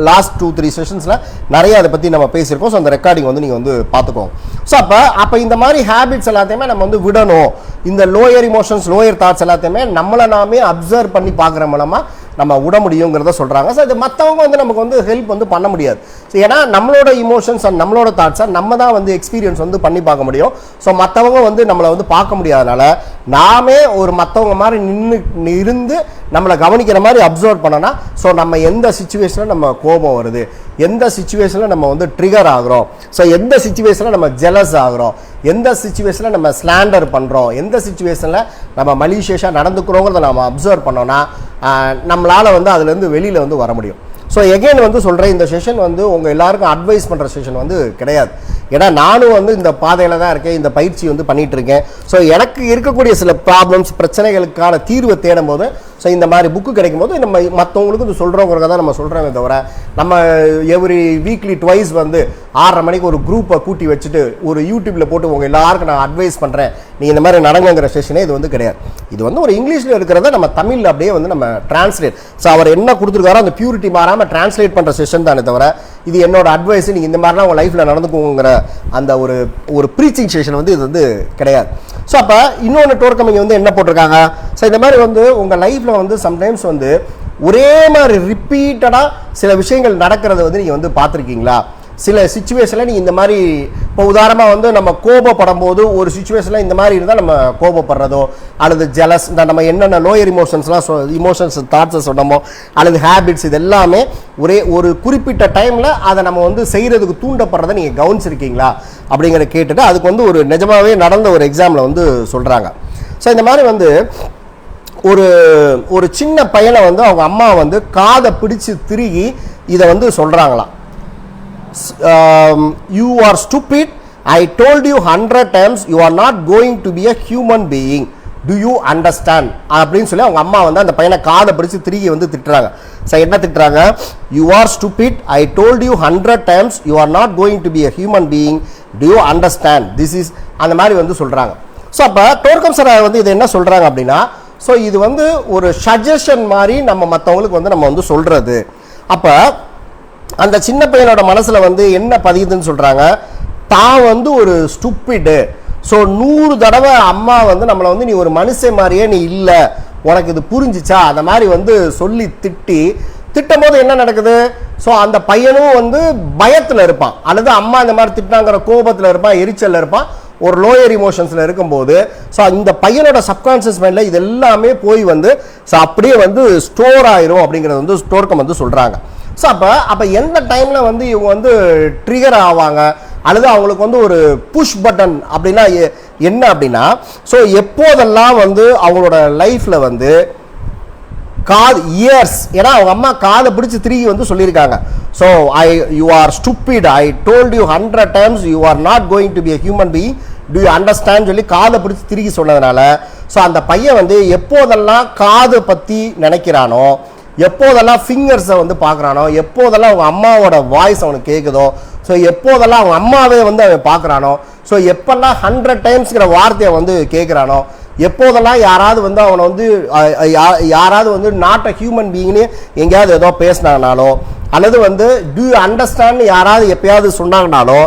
லாஸ்ட் 2-3 செஷன்ஸில் நிறைய அதை பற்றி நம்ம பேசியிருக்கோம். ஸோ அந்த ரெக்கார்டிங் வந்து நீங்கள் வந்து பார்த்துக்கோங்க. ஸோ அப்போ இந்த மாதிரி ஹேபிட்ஸ் எல்லாத்தையுமே நம்ம வந்து விடணும். இந்த லோயர் இமோஷன்ஸ், லோயர் தாட்ஸ் எல்லாத்தையுமே நம்மளை நாமே அப்சர்வ் பண்ணி பார்க்குற மூலமாக நம்ம விட முடியுங்கிறத சொல்கிறாங்க. ஸோ இது மற்றவங்க வந்து நமக்கு வந்து ஹெல்ப் வந்து பண்ண முடியாது. ஸோ ஏன்னா நம்மளோட இமோஷன்ஸ் அண்ட் நம்மளோட தாட்ஸை நம்ம தான் வந்து எக்ஸ்பீரியன்ஸ் வந்து பண்ணி பார்க்க முடியும். ஸோ மற்றவங்க வந்து நம்மளை வந்து பார்க்க முடியாதனால நாமே ஒரு மற்றவங்க மாதிரி இருந்து நம்மளை கவனிக்கிற மாதிரி அப்சர்வ் பண்ணோன்னா, ஸோ நம்ம எந்த சுச்சுவேஷனில் நம்ம கோபம் வருது, எந்த சுச்சுவேஷனில் நம்ம வந்து ட்ரிகர் ஆகிறோம், ஸோ எந்த சுச்சுவேஷனில் நம்ம ஜெலஸ் ஆகிறோம், எந்த சுச்சுவேஷனில் நம்ம ஸ்லாண்டர் பண்ணுறோம், எந்த சுச்சுவேஷனில் நம்ம மலிஷியஸாக நடந்துக்கிறோங்கிறத நம்ம அப்சர்வ் பண்ணோன்னா நம்மளால் வந்து அதுலேருந்து வெளியில் வந்து வர முடியும். ஸோ எகெயின் வந்து சொல்கிறேன், இந்த செஷன் வந்து உங்கள் எல்லாருக்கும் அட்வைஸ் பண்ணுற செஷன் வந்து கிடையாது. ஏன்னா நானும் வந்து இந்த பாதையில் தான் இருக்கேன், இந்த பயிற்சி வந்து பண்ணிகிட்டு இருக்கேன். ஸோ எனக்கு இருக்கக்கூடிய சில ப்ராப்ளம்ஸ் பிரச்சனைகளுக்கான தீர்வை தேடும் போது ஸோ இந்த மாதிரி புக்கு கிடைக்கும் போது நம்ம மற்றவங்களுக்கு இது சொல்கிறவங்க தான் நம்ம சொல்கிறோமே தவிர, நம்ம எவ்ரி வீக்லி ட்வைஸ் வந்து 6:30 மணிக்கு ஒரு குரூப்பை கூட்டி வச்சுட்டு ஒரு யூடியூப்பில் போட்டு உங்கள் எல்லாருக்கும் நான் அட்வைஸ் பண்ணுறேன், நீ இந்த மாதிரி நடங்குங்கிற செஷனே இது வந்து கிடையாது. இது வந்து ஒரு இங்கிலீஷில் இருக்கிறத நம்ம தமிழில் அப்படியே வந்து நம்ம டிரான்ஸ்லேட், ஸோ அவர் என்ன கொடுத்துருக்காரோ அந்த பியூரிட்டி மாறாமல் டிரான்ஸ்லேட் பண்ணுற செஷன் தானே தவிர, இது என்னோட அட்வைஸ், நீங்கள் இந்த மாதிரிலாம் உங்கள் லைஃப்பில் நடந்துக்குங்கிற அந்த ஒரு ப்ரீச்சிங் செஷன் வந்து இது வந்து கிடையாது. ஸோ அப்போ இன்னொன்று டோர்கமிங் வந்து என்ன போட்டிருக்காங்க, ஸோ இந்த மாதிரி வந்து உங்கள் லைஃப்பில் வந்து சம்டைம்ஸ் வந்து ஒரே மாதிரி ரிப்பீட்டடாக சில விஷயங்கள் நடக்கிறத வந்து நீங்கள் வந்து பார்த்துருக்கீங்களா? சில சிச்சுவேஷனில் நீங்கள் இந்த மாதிரி, இப்போ உதாரணமாக வந்து நம்ம கோபப்படும் போது ஒரு சிச்சுவேஷனில் இந்த மாதிரி இருந்தால் நம்ம கோபப்படுறதோ, அல்லது ஜெலஸ், இந்த நம்ம என்னென்ன லோயர் இமோஷன்ஸ் தாட்ஸை சொன்னமோ, அல்லது ஹேபிட்ஸ், இது எல்லாமே ஒரு குறிப்பிட்ட டைமில் அதை நம்ம வந்து செய்கிறதுக்கு தூண்டப்படுறதை நீங்கள் கவனிச்சிருக்கீங்களா அப்படிங்கிற கேட்டுட்டு அதுக்கு வந்து ஒரு நிஜமாகவே நடந்த ஒரு எக்ஸாம்பிள் வந்து சொல்கிறாங்க. ஸோ இந்த மாதிரி வந்து ஒரு சின்ன பையனை வந்து அவங்க அம்மா வந்து காதை பிடிச்சு திருகி இதை வந்து சொல்கிறாங்களாம். You are stupid. I told you 100 times you are not going to be a human being. Do you understand? அப்படின்னு சொல்லி அவங்க அம்மா வந்து அந்த பையனை காதை பிடிச்சு திருகி வந்து திட்டுறாங்க. ஸோ என்ன திட்டுறாங்க? You are stupid. I told you 100 times you are not going to be a human being. Do you understand? This is அந்த மாதிரி வந்து சொல்கிறாங்க. ஸோ அப்போ டோர்கம் சார் வந்து இது என்ன சொல்கிறாங்க அப்படின்னா, ஸோ இது வந்து ஒரு சஜஷன் மாதிரி நம்ம மற்றவங்களுக்கு வந்து நம்ம வந்து சொல்கிறது. அப்போ அந்த சின்ன பையனோட மனசில் வந்து என்ன பதியுதுன்னு சொல்கிறாங்க, தான் வந்து ஒரு ஸ்டூப்பிடு. ஸோ 100 தடவை அம்மா வந்து நம்மளை வந்து நீ ஒரு மனுஷன் மாதிரியே நீ இல்லை, உனக்கு இது புரிஞ்சிச்சா, அந்த மாதிரி வந்து சொல்லி திட்டும் போது என்ன நடக்குது? ஸோ அந்த பையனும் வந்து பயத்தில் இருப்பான், அல்லது அம்மா இந்த மாதிரி திட்டினாங்கிற கோபத்தில் இருப்பான், எரிச்சலில் இருப்பான், ஒரு லோயர் இமோஷன்ஸில் இருக்கும்போது ஸோ இந்த பையனோட சப்கான்ஷியஸ் மைண்டில் இது எல்லாமே போய் வந்து ஸோ அப்படியே வந்து ஸ்டோர் ஆயிரும் அப்படிங்கிறது வந்து டோர்கம் வந்து சொல்கிறாங்க. ஸோ அப்போ எந்த டைமில் வந்து இவங்க வந்து ட்ரிகர் ஆவாங்க, அல்லது அவங்களுக்கு வந்து ஒரு புஷ் பட்டன் அப்படின்னா என்ன அப்படின்னா, ஸோ எப்போதெல்லாம் வந்து அவங்களோட லைஃப்பில் வந்து இயர்ஸ், ஏன்னா அவங்க அம்மா காதை பிடிச்சி திரும்பி வந்து சொல்லியிருக்காங்க, so you are stupid, I told you 100 times you are not going to be a human being, do you understand சொல்லி காதை பிடிச்சி திரும்பி சொன்னதுனால ஸோ அந்த பையன் வந்து எப்போதெல்லாம் காதை பற்றி நினைக்கிறானோ, எப்போதெல்லாம் ஃபிங்கர்ஸை வந்து பார்க்குறானோ, எப்போதெல்லாம் அவங்க அம்மாவோட வாய்ஸ் அவனுக்கு கேட்குதோ, ஸோ எப்போதெல்லாம் அவங்க அம்மாவே வந்து அவன் பார்க்குறானோ, ஸோ எப்போல்லாம் 100 timesங்கிற வார்த்தையை வந்து கேட்குறானோ, எப்போதெல்லாம் யாராவது வந்து அவனை வந்து யாராவது வந்து நாட் அ ஹியூமன் பீயிங்னு எங்கேயாவது ஏதோ பேசினாங்கனாலோ, அல்லது வந்து டூ யூ அண்டர்ஸ்டாண்ட் யாராவது எப்பயாவது சொன்னாங்கனாலோ,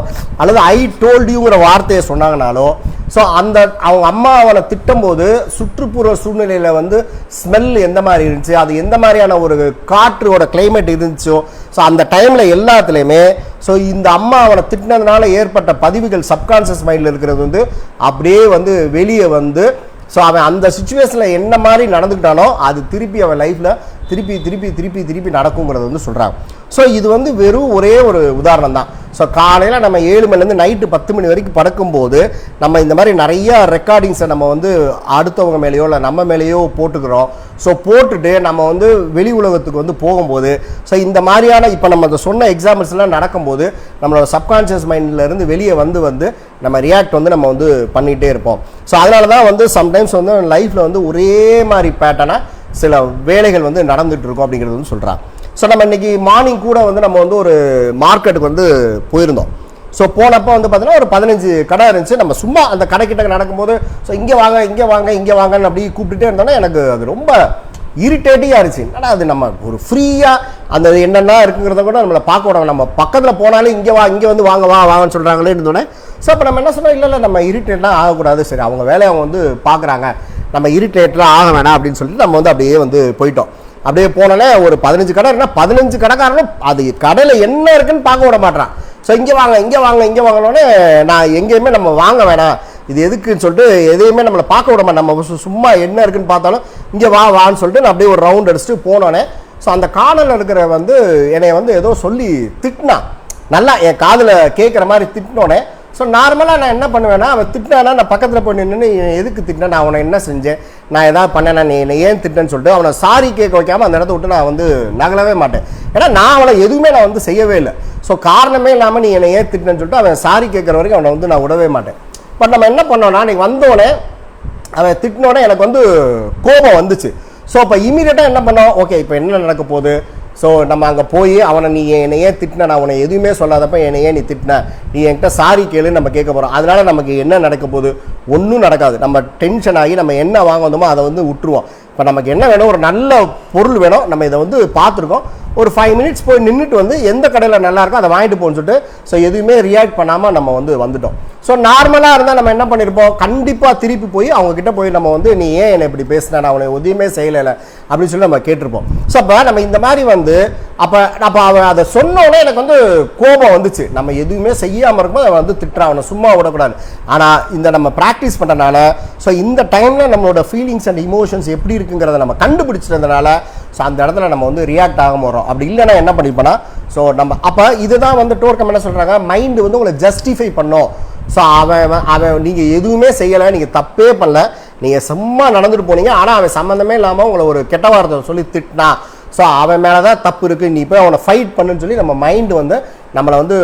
அல்லது ஐ டோல்ட் யூங்கிற வார்த்தையை சொன்னாங்கனாலோ, ஸோ அந்த அவங்க அம்மா அவனை திட்டும்போது சுற்றுப்புற சூழ்நிலையில் வந்து ஸ்மெல் எந்த மாதிரி இருந்துச்சு, அது எந்த மாதிரியான ஒரு காற்றோட கிளைமேட் இருந்துச்சோ, ஸோ அந்த டைமில் எல்லாத்துலேயுமே ஸோ இந்த அம்மா அவனை திட்டினதுனால ஏற்பட்ட பதிவுகள் சப்கான்ஷியஸ் மைண்டில் இருக்கிறது வந்து அப்படியே வந்து வெளியே வந்து ஸோ அவன் அந்த சுச்சுவேஷனில் என்ன மாதிரி நடந்துக்கிட்டானோ அது திருப்பி அவன் லைஃப்பில் திருப்பி நடக்குங்கிறது வந்து சொல்கிறாங்க. ஸோ இது வந்து வெறும் ஒரே ஒரு உதாரணம் தான். ஸோ காலையில் நம்ம 7 மணிலேருந்து நைட்டு 10 மணி வரைக்கும் படுக்கும்போது நம்ம இந்த மாதிரி நிறையா ரெக்கார்டிங்ஸை நம்ம வந்து அடுத்தவங்க மேலேயோ இல்லை நம்ம மேலேயோ போட்டுக்கிறோம். ஸோ போட்டுட்டு நம்ம வந்து வெளி உலகத்துக்கு வந்து போகும்போது ஸோ இந்த மாதிரியான இப்போ நம்ம அதை சொன்ன எக்ஸாம்பிள்ஸ்லாம் நடக்கும்போது நம்மளோட சப்கான்ஷியஸ் மைண்ட்லேருந்து வெளியே வந்து நம்ம ரியாக்ட் வந்து நம்ம வந்து பண்ணிகிட்டே இருப்போம். ஸோ அதனால தான் வந்து சம்டைம்ஸ் வந்து லைஃப்பில் வந்து ஒரே மாதிரி பேட்டர்னாக சில வேலைகள் வந்து நடந்துகிட்டு இருக்கும் அப்படிங்கிறது வந்து சொல்கிறாங்க. ஸோ நம்ம இன்றைக்கி மார்னிங் கூட வந்து நம்ம வந்து ஒரு மார்க்கெட்டுக்கு வந்து போயிருந்தோம். ஸோ போனப்போ வந்து பார்த்தீங்கன்னா ஒரு 15 கடை இருந்துச்சு. நம்ம சும்மா அந்த கடைக்கிட்ட நடக்கும்போது ஸோ இங்கே வாங்கன்னு அப்படி கூப்பிட்டுட்டே இருந்தோன்னா எனக்கு அது ரொம்ப இரிட்டேட்டிங்காக இருந்துச்சு. ஆனால் அது நம்ம ஒரு ஃப்ரீயாக அந்த என்னென்ன இருக்குங்கிறத கூட நம்மளை பார்க்க விடாங்க. நம்ம பக்கத்தில் போனாலும் இங்கே வந்து வாங்கன்னு சொல்கிறாங்களே இருந்தோன்னே. ஸோ அப்போ நம்ம என்ன சொன்னோம், இல்லை நம்ம இரிட்டேட்லாம் ஆகக்கூடாது, சரி அவங்க வேலையை அவங்க வந்து பார்க்குறாங்க, நம்ம இரிட்டேட்லாம் ஆக வேணாம் அப்படின்னு சொல்லிட்டு நம்ம வந்து அப்படியே வந்து போயிட்டோம். அப்படியே போனோன்னே ஒரு 15 கடை இருக்குன்னா 15 கடைக்காரனும் அது கடையில் என்ன இருக்குன்னு பார்க்க விட மாட்டான். ஸோ இங்கே வாங்கணுன்னே நான் எங்கேயுமே நம்ம வாங்க வேணாம், இது எதுக்குன்னு சொல்லிட்டு எதையுமே நம்மளை பார்க்க விட மாட்டோம். நம்ம சும்மா என்ன இருக்குன்னு பார்த்தாலும் இங்கே வான்னு சொல்லிட்டு நான் அப்படியே ஒரு ரவுண்ட் அடிச்சுட்டு போனோன்னே ஸோ அந்த கார்னரில் இருக்கிற வந்து என்னை வந்து ஏதோ சொல்லி திட்டினான், நல்லா என் காதில் கேட்குற மாதிரி திட்டினோன்னே. ஸோ நார்மலாக நான் என்ன பண்ணுவேன்னா, அவன் திட்டினானா நான் பக்கத்தில் போய் நின்று எதுக்கு திட்டினேன், நான் அவனை என்ன செஞ்சேன், நான் எதாவது பண்ணேன்னா நீ என்னை ஏன் திட்டேன்னு சொல்லிட்டு அவனை சாரி கேட்க வைக்காமல் அந்த இடத்த விட்டு நான் வந்து நகலவே மாட்டேன். ஏன்னா நான் அவனை எதுவுமே நான் வந்து செய்யவே இல்லை. ஸோ காரணமே இல்லாமல் நீ என்னை ஏன் திட்டினேன்னு சொல்லிட்டு அவன் சாரி கேட்குற வரைக்கும் அவனை வந்து நான் விடவே மாட்டேன். பட் நம்ம என்ன பண்ணோன்னா, நீ வந்தோடனே அவன் திட்டினோடனே எனக்கு வந்து கோபம் வந்துச்சு. ஸோ அப்போ இமீடியட்டாக என்ன பண்ணோம், ஓகே இப்போ என்ன நடக்க போகுது, ஸோ நம்ம அங்கே போய் அவனை நீ என்னை ஏன் திட்டின, நான் அவனை எதுவுமே சொல்லாதப்ப என்னை ஏன் நீ திட்டின, நீ என்கிட்ட சாரி கேளுன்னு நம்ம கேட்க போகிறோம். அதனால நமக்கு என்ன நடக்க போகுது, ஒன்றும் நடக்காது. நம்ம டென்ஷன் ஆகி நம்ம என்ன வாங்க வந்தோமோ அதை வந்து விட்டுருவோம். இப்போ நமக்கு என்ன வேணும், ஒரு நல்ல பொருள் வேணும், நம்ம இதை வந்து பார்த்துருக்கோம், ஒரு 5 மினிட்ஸ் போய் நின்றுட்டு வந்து எந்த கடையில் நல்லா இருக்கோ அதை வாங்கிட்டு போன்னு சொல்லிட்டு ஸோ எதுவுமே ரியாக்ட் பண்ணாமல் நம்ம வந்து வந்துட்டோம். ஸோ நார்மலாக இருந்தால் நம்ம என்ன பண்ணியிருப்போம், கண்டிப்பாக திருப்பி போய் அவங்கக்கிட்ட போய் நம்ம வந்து நீ ஏன் என்னை இப்படி பேசினா, நான் அவனை எதுவுமே செய்யலை அப்படின்னு சொல்லி நம்ம கேட்டிருப்போம். ஸோ அப்போ நம்ம இந்த மாதிரி வந்து அப்போ அவன் அதை சொன்னோடனே எனக்கு வந்து கோபம் வந்துச்சு. நம்ம எதுவுமே செய்யாமல் இருக்கும்போது அவன் வந்து திட்டுறான், அவனை சும்மா விடக்கூடாது. ஆனால் இந்த நம்ம ப்ராக்டிஸ் பண்ணுறதுனால ஸோ இந்த டைமில் நம்மளோட ஃபீலிங்ஸ் அண்ட் இமோஷன்ஸ் எப்படி இருக்குங்கிறத நம்ம கண்டுபிடிச்சிருந்ததுனால ஸோ அந்த இடத்துல நம்ம வந்து ரியாக்ட் ஆக போகிறோம். அப்படி இல்லைன்னா என்ன பண்ணிப்போனா, ஸோ நம்ம அப்போ இதுதான் வந்து டோர்க்கம் என்ன சொல்கிறாங்க, மைண்டு வந்து உங்களை ஜஸ்டிஃபை பண்ணோம். ஸோ அவன் நீங்கள் எதுவுமே செய்யலை, நீங்கள் தப்பே பண்ணல, நீங்கள் சும்மா நடந்துட்டு போனீங்க, ஆனால் அவன் சம்மந்தமே இல்லாமல் உங்களை ஒரு கெட்ட வார்த்தை சொல்லி திட்டினா, ஸோ அவன் மேலே தான் தப்பு இருக்குது, நீ போய் அவனை ஃபைட் பண்ணுன்னு சொல்லி நம்ம மைண்டு வந்து நம்மளை வந்து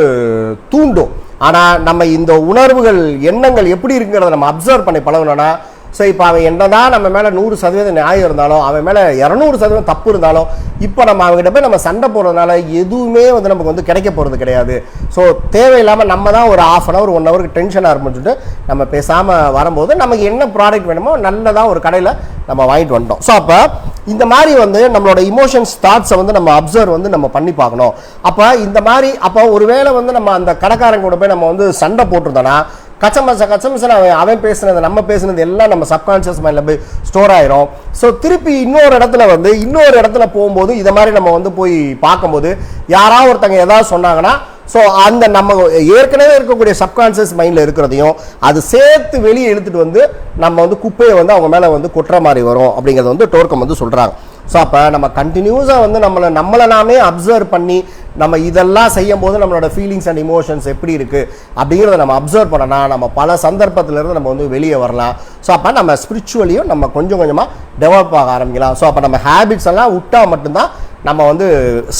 தூண்டும். ஆனால் நம்ம இந்த உணர்வுகள் எண்ணங்கள் எப்படி இருக்குங்கிறத நம்ம அப்சர்வ் பண்ணி பழகணும்னா, ஸோ இப்போ அவன் என்னதான் நம்ம மேலே 100% நியாயம் இருந்தாலும், அவன் மேலே 200% தப்பு இருந்தாலும், இப்போ நம்ம அவங்ககிட்ட போய் நம்ம சண்டை போடுறதுனால எதுவுமே வந்து நமக்கு வந்து கிடைக்க போகிறது கிடையாது. ஸோ தேவையில்லாமல் நம்ம தான் ஒரு 1/2 hour 1 hour டென்ஷனாக இருக்கும்னு சொல்லிட்டு நம்ம பேசாமல் வரும்போது நமக்கு என்ன ப்ராடக்ட் வேணுமோ நல்லதாக ஒரு கடையில் நம்ம வாங்கிட்டு வந்துட்டோம். ஸோ அப்போ இந்த மாதிரி வந்து நம்மளோட இமோஷன்ஸ் தாட்ஸை வந்து நம்ம அப்சர்வ் வந்து நம்ம பண்ணி பார்க்கணும். அப்போ இந்த மாதிரி அப்போ ஒருவேளை வந்து நம்ம அந்த கடைக்காரங்க கூட போய் நம்ம வந்து சண்டை போட்டிருந்தோன்னா கச்சமசன் அவன் பேசுனது நம்ம பேசுனது எல்லாம் நம்ம சப்கான்ஷியஸ் மைண்டில் போய் ஸ்டோர் ஆயிரும். ஸோ திருப்பி இன்னொரு இடத்துல போகும்போது இதை மாதிரி நம்ம வந்து போய் பார்க்கும்போது யாராவது ஒருத்தங்க ஏதாவது சொன்னாங்கன்னா ஸோ அந்த நம்ம ஏற்கனவே இருக்கக்கூடிய சப்கான்ஷியஸ் மைண்டில் இருக்கிறதையும் அது சேர்த்து வெளியே இழுத்துட்டு வந்து நம்ம வந்து குப்பையை வந்து அவங்க மேலே வந்து கொட்டுற மாதிரி வரும் அப்படிங்கிறத வந்து டோர்க்கம் வந்து சொல்கிறாங்க. ஸோ அப்போ நம்ம கண்டினியூஸாக வந்து நம்மளை நாமே அப்சர்வ் பண்ணி நம்ம இதெல்லாம் செய்யும் போது நம்மளோட ஃபீலிங்ஸ் அண்ட் இமோஷன்ஸ் எப்படி இருக்குது அப்படிங்கிறத நம்ம அப்சர்வ் பண்ணனா நம்ம பல சந்தர்ப்பத்திலேருந்து நம்ம வந்து வெளியே வரலாம். ஸோ அப்போ நம்ம ஸ்பிரிச்சுவலியும் நம்ம கொஞ்சம் கொஞ்சமாக டெவலப் ஆக ஆரம்பிக்கலாம். ஸோ அப்போ நம்ம ஹேபிட்ஸ் எல்லாம் விட்டால் மட்டும்தான் நம்ம வந்து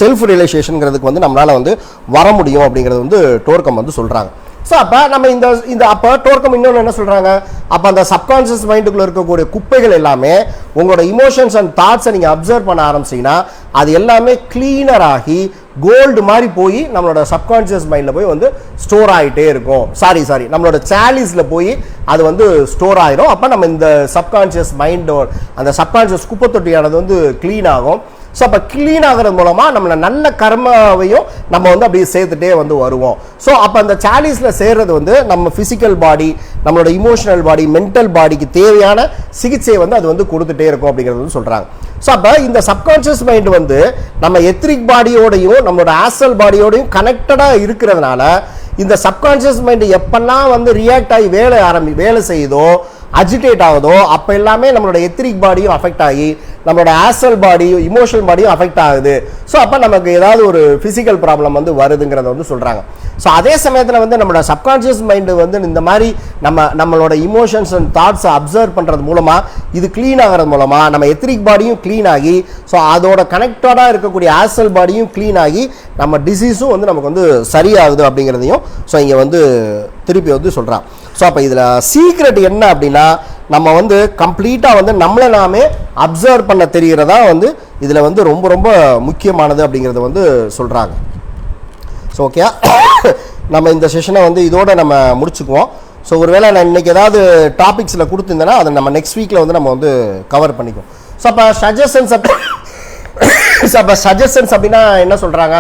செல்ஃப் ரியலைசேஷனுங்கிறதுக்கு வந்து நம்மளால் வந்து வர முடியும் அப்படிங்கிறது வந்து டோர்க்கம் வந்து சொல்கிறாங்க. ஸோ அப்போ நம்ம இந்த அப்போ டோர்க்கம் இன்னொன்று என்ன சொல்கிறாங்க, அப்போ அந்த சப்கான்ஷியஸ் மைண்டுக்குள்ளே இருக்கக்கூடிய குப்பைகள் எல்லாமே உங்களோட இமோஷன்ஸ் அண்ட் தாட்ஸை நீங்கள் அப்சர்வ் பண்ண ஆரம்பிச்சிங்கன்னா அது எல்லாமே கிளீனர் ஆகி கோல்டு மாதிரி போய் நம்மளோட சப்கான்ஷியஸ் மைண்டில் போய் வந்து ஸ்டோர் ஆகிட்டே இருக்கும். சாரி நம்மளோட சாலிஸில் போய் அது வந்து ஸ்டோர் ஆகிடும். அப்போ நம்ம இந்த சப்கான்ஷியஸ் மைண்டோட அந்த சப்கான்ஷியஸ் குப்பை தொட்டியானது வந்து க்ளீன் ஆகும். ஸோ அப்போ க்ளீன் ஆகிறது மூலமாக நம்மளை நல்ல கர்மாவையும் நம்ம வந்து அப்படியே சேர்த்துட்டே வந்து வருவோம். ஸோ அப்போ அந்த சாலிஸில் சேர்றது வந்து நம்ம ஃபிசிக்கல் பாடி, நம்மளோட இமோஷனல் பாடி, மென்டல் பாடிக்கு தேவையான சிகிச்சையை வந்து அது வந்து கொடுத்துட்டே இருக்கும் அப்படிங்கிறது வந்து சொல்கிறாங்க. ஸோ அப்போ இந்த சப்கான்ஷியஸ் மைண்டு வந்து நம்ம எத்ரிக் பாடியோடையும் நம்மளோட ஆஸ்ட்ரல் பாடியோடையும் கனெக்டடாக இருக்கிறதுனால இந்த சப்கான்ஷியஸ் மைண்டு எப்பெல்லாம் வந்து ரியாக்ட் ஆகி வேலை செய்யுதோ, அஜிடேட் ஆகுதோ, அப்போ எல்லாமே நம்மளோட எத்ரிக் பாடியும் அஃபெக்ட் ஆகி நம்மளோட ஆஸ்ட்ரல் பாடியும் இமோஷனல் பாடியும் அஃபெக்ட் ஆகுது. ஸோ அப்போ நமக்கு ஏதாவது ஒரு ஃபிசிக்கல் ப்ராப்ளம் வந்து வருதுங்கிறத வந்து சொல்கிறாங்க. ஸோ அதே சமயத்தில் வந்து நம்மளோட சப்கான்ஷியஸ் மைண்டு வந்து இந்த மாதிரி நம்மளோட இமோஷன்ஸ் அண்ட் தாட்ஸை அப்சர்வ் பண்ணுறது மூலமாக இது க்ளீன் ஆகிறது மூலமாக நம்ம எத்ரிக் பாடியும் க்ளீன் ஆகி ஸோ அதோட கனெக்டடாக இருக்கக்கூடிய ஆஸ்ட்ரல் பாடியும் க்ளீன் ஆகி நம்ம டிசீஸும் வந்து நமக்கு வந்து சரியாகுது அப்படிங்கிறதையும் ஸோ இங்கே வந்து திருப்பி வந்து சொல்கிறான். ஸோ அப்போ இதில் சீக்ரெட் என்ன அப்படின்னா நம்ம வந்து கம்ப்ளீட்டாக வந்து நம்மளை நாமே அப்சர்வ் பண்ண தெரிகிறதா வந்து இதில் வந்து ரொம்ப ரொம்ப முக்கியமானது அப்படிங்கிறத வந்து சொல்கிறாங்க. ஸோ ஓகே, நம்ம இந்த செஷனை வந்து இதோடு நம்ம முடிச்சுக்குவோம். ஸோ ஒருவேளை நான் இன்றைக்கி ஏதாவது டாபிக்ஸில் கொடுத்துருந்தேன்னா அதை நம்ம நெக்ஸ்ட் வீக்கில் வந்து நம்ம வந்து கவர் பண்ணிக்குவோம். ஸோ அப்போ சஜஷன்ஸ் அப்படின்னா என்ன சொல்கிறாங்க,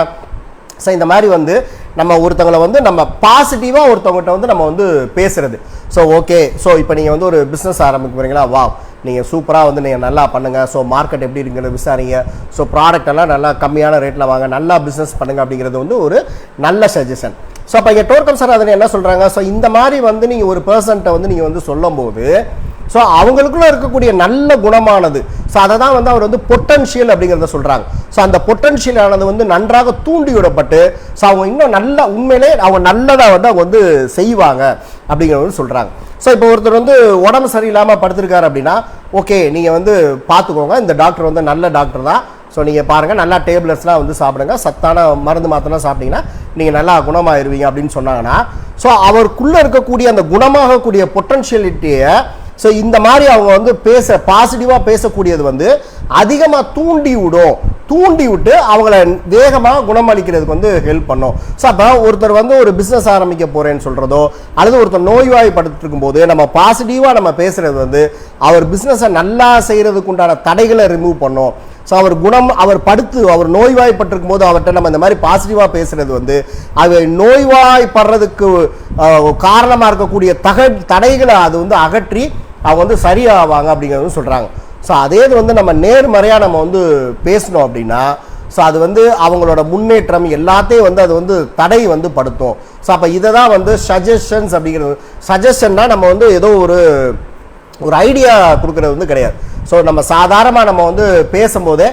ஸோ இந்த மாதிரி வந்து நம்ம ஒருத்தங்களை வந்து நம்ம பாசிட்டிவாக ஒருத்தவங்ககிட்ட வந்து நம்ம வந்து பேசுறது. ஸோ ஓகே, ஸோ இப்போ நீங்கள் வந்து ஒரு பிஸ்னஸ் ஆரம்பிக்க போகிறீங்களா, வா நீங்கள் சூப்பராக வந்து நீங்கள் நல்லா பண்ணுங்கள், ஸோ மார்க்கெட் எப்படி இருக்குங்கிறது விசாரிங்க, ஸோ ப்ராடக்ட் எல்லாம் நல்லா கம்மியான ரேட்டில் வாங்க, நல்லா பிஸ்னஸ் பண்ணுங்கள் அப்படிங்கிறது வந்து ஒரு நல்ல சஜஷன். ஸோ அப்போ இங்கே டோர்கம் சார் அதில் என்ன சொல்கிறாங்க, ஸோ இந்த மாதிரி வந்து நீங்கள் ஒரு பர்சன்ட்டை வந்து நீங்கள் வந்து சொல்லும் போது ஸோ அவங்களுக்குள்ள இருக்கக்கூடிய நல்ல குணமானது, ஸோ அதை தான் வந்து அவர் வந்து பொட்டன்ஷியல் அப்படிங்கிறத சொல்கிறாங்க. ஸோ அந்த பொட்டன்ஷியல் ஆனது வந்து நன்றாக தூண்டி விடப்பட்டு ஸோ அவங்க இன்னும் நல்ல உண்மையிலே அவங்க நல்லதாக வந்து அவங்க வந்து செய்வாங்க அப்படிங்கிறது சொல்கிறாங்க. ஸோ இப்போ ஒருத்தர் வந்து உடம்பு சரியில்லாமல் படுத்திருக்காரு அப்படின்னா ஓகே நீங்கள் வந்து பார்த்துக்கோங்க, இந்த டாக்டர் வந்து நல்ல டாக்டர் தான், ஸோ நீங்கள் பாருங்கள் நல்லா டேப்லெட்ஸ்லாம் வந்து சாப்பிடுங்க, சத்தான மருந்து மாத்திரம் சாப்பிட்டீங்கன்னா நீங்கள் நல்லா குணமாயிருவீங்க அப்படின்னு சொன்னாங்கன்னா ஸோ அவருக்குள்ளே இருக்கக்கூடிய அந்த குணமாகக்கூடிய பொட்டன்ஷியலிட்டியை ஸோ இந்த மாதிரி அவங்க வந்து பாசிட்டிவாக பேசக்கூடியது வந்து அதிகமாக தூண்டி விட்டு அவங்கள வேகமாக குணமளிக்கிறதுக்கு வந்து ஹெல்ப் பண்ணும். ஸோ அப்போ ஒருத்தர் வந்து ஒரு பிஸ்னஸ் ஆரம்பிக்க போகிறேன்னு சொல்கிறதோ அல்லது ஒருத்தர் நோய்வாய்ப்படுத்திட்டு இருக்கும்போது நம்ம பாசிட்டிவாக நம்ம பேசுகிறது வந்து அவர் பிஸ்னஸை நல்லா செய்கிறதுக்கு உண்டான தடைகளை ரிமூவ் பண்ணும். ஸோ அவர் நோய்வாய்ப்பட்டிருக்கும் போது அவர்கிட்ட நம்ம இந்த மாதிரி பாசிட்டிவாக பேசுறது வந்து அவர் நோய்வாய்ப்படுறதுக்கு காரணமாக இருக்கக்கூடிய தடைகளை அது வந்து அகற்றி அவங்க வந்து சரியாவாங்க அப்படிங்கிறது சொல்கிறாங்க. ஸோ அதே இது வந்து நம்ம நேர்மறையாக நம்ம வந்து பேசணும் அப்படின்னா ஸோ அது வந்து அவங்களோட முன்னேற்றம் எல்லாத்தையும் வந்து அது வந்து தடை வந்து படுத்தும். ஸோ அப்போ இதை தான் வந்து சஜஷன்ஸ் அப்படிங்கிறது. சஜஷன்னா நம்ம வந்து ஏதோ ஒரு ஐடியா கொடுக்கறது வந்து கிடையாது. ஸோ நம்ம சாதாரணமாக நம்ம வந்து பேசும்போதே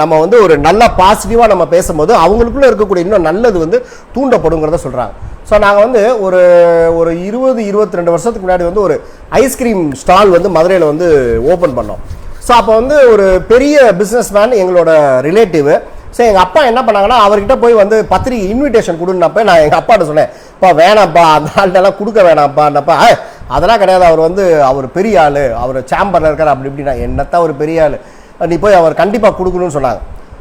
நம்ம வந்து ஒரு நல்ல பாசிட்டிவாக நம்ம பேசும்போது அவங்களுக்குள்ளே இருக்கக்கூடிய இன்னும் நல்லது வந்து தூண்டப்படுங்கிறத சொல்கிறாங்க. ஸோ நாங்கள் வந்து ஒரு 22 வருஷத்துக்கு முன்னாடி வந்து ஒரு ஐஸ்கிரீம் ஸ்டால் வந்து மதுரையில் வந்து ஓப்பன் பண்ணோம். ஸோ அப்போ வந்து ஒரு பெரிய பிஸ்னஸ் மேன் எங்களோட ரிலேட்டிவ். ஸோ எங்கள் அப்பா என்ன பண்ணாங்கன்னா அவர்கிட்ட போய் வந்து பத்திரிகை இன்விடேஷன் கொடுன்னப்ப நான் எங்கள் அப்பாட்ட சொன்னேன், அப்பா வேணாம்ப்பா அந்த ஆள்கிட்டலாம் கொடுக்க வேணாம்ப்பான்னப்பா அதெல்லாம் கிடையாது, அவர் பெரிய ஆள், அவர் சேம்பரில் இருக்கார் அப்படி இப்படி. நான் என்னத்தான் ஒரு பெரிய ஆள், நீ போய் அவர் கண்டிப்பாக கொடுக்கணும்னு சொன்னாங்க.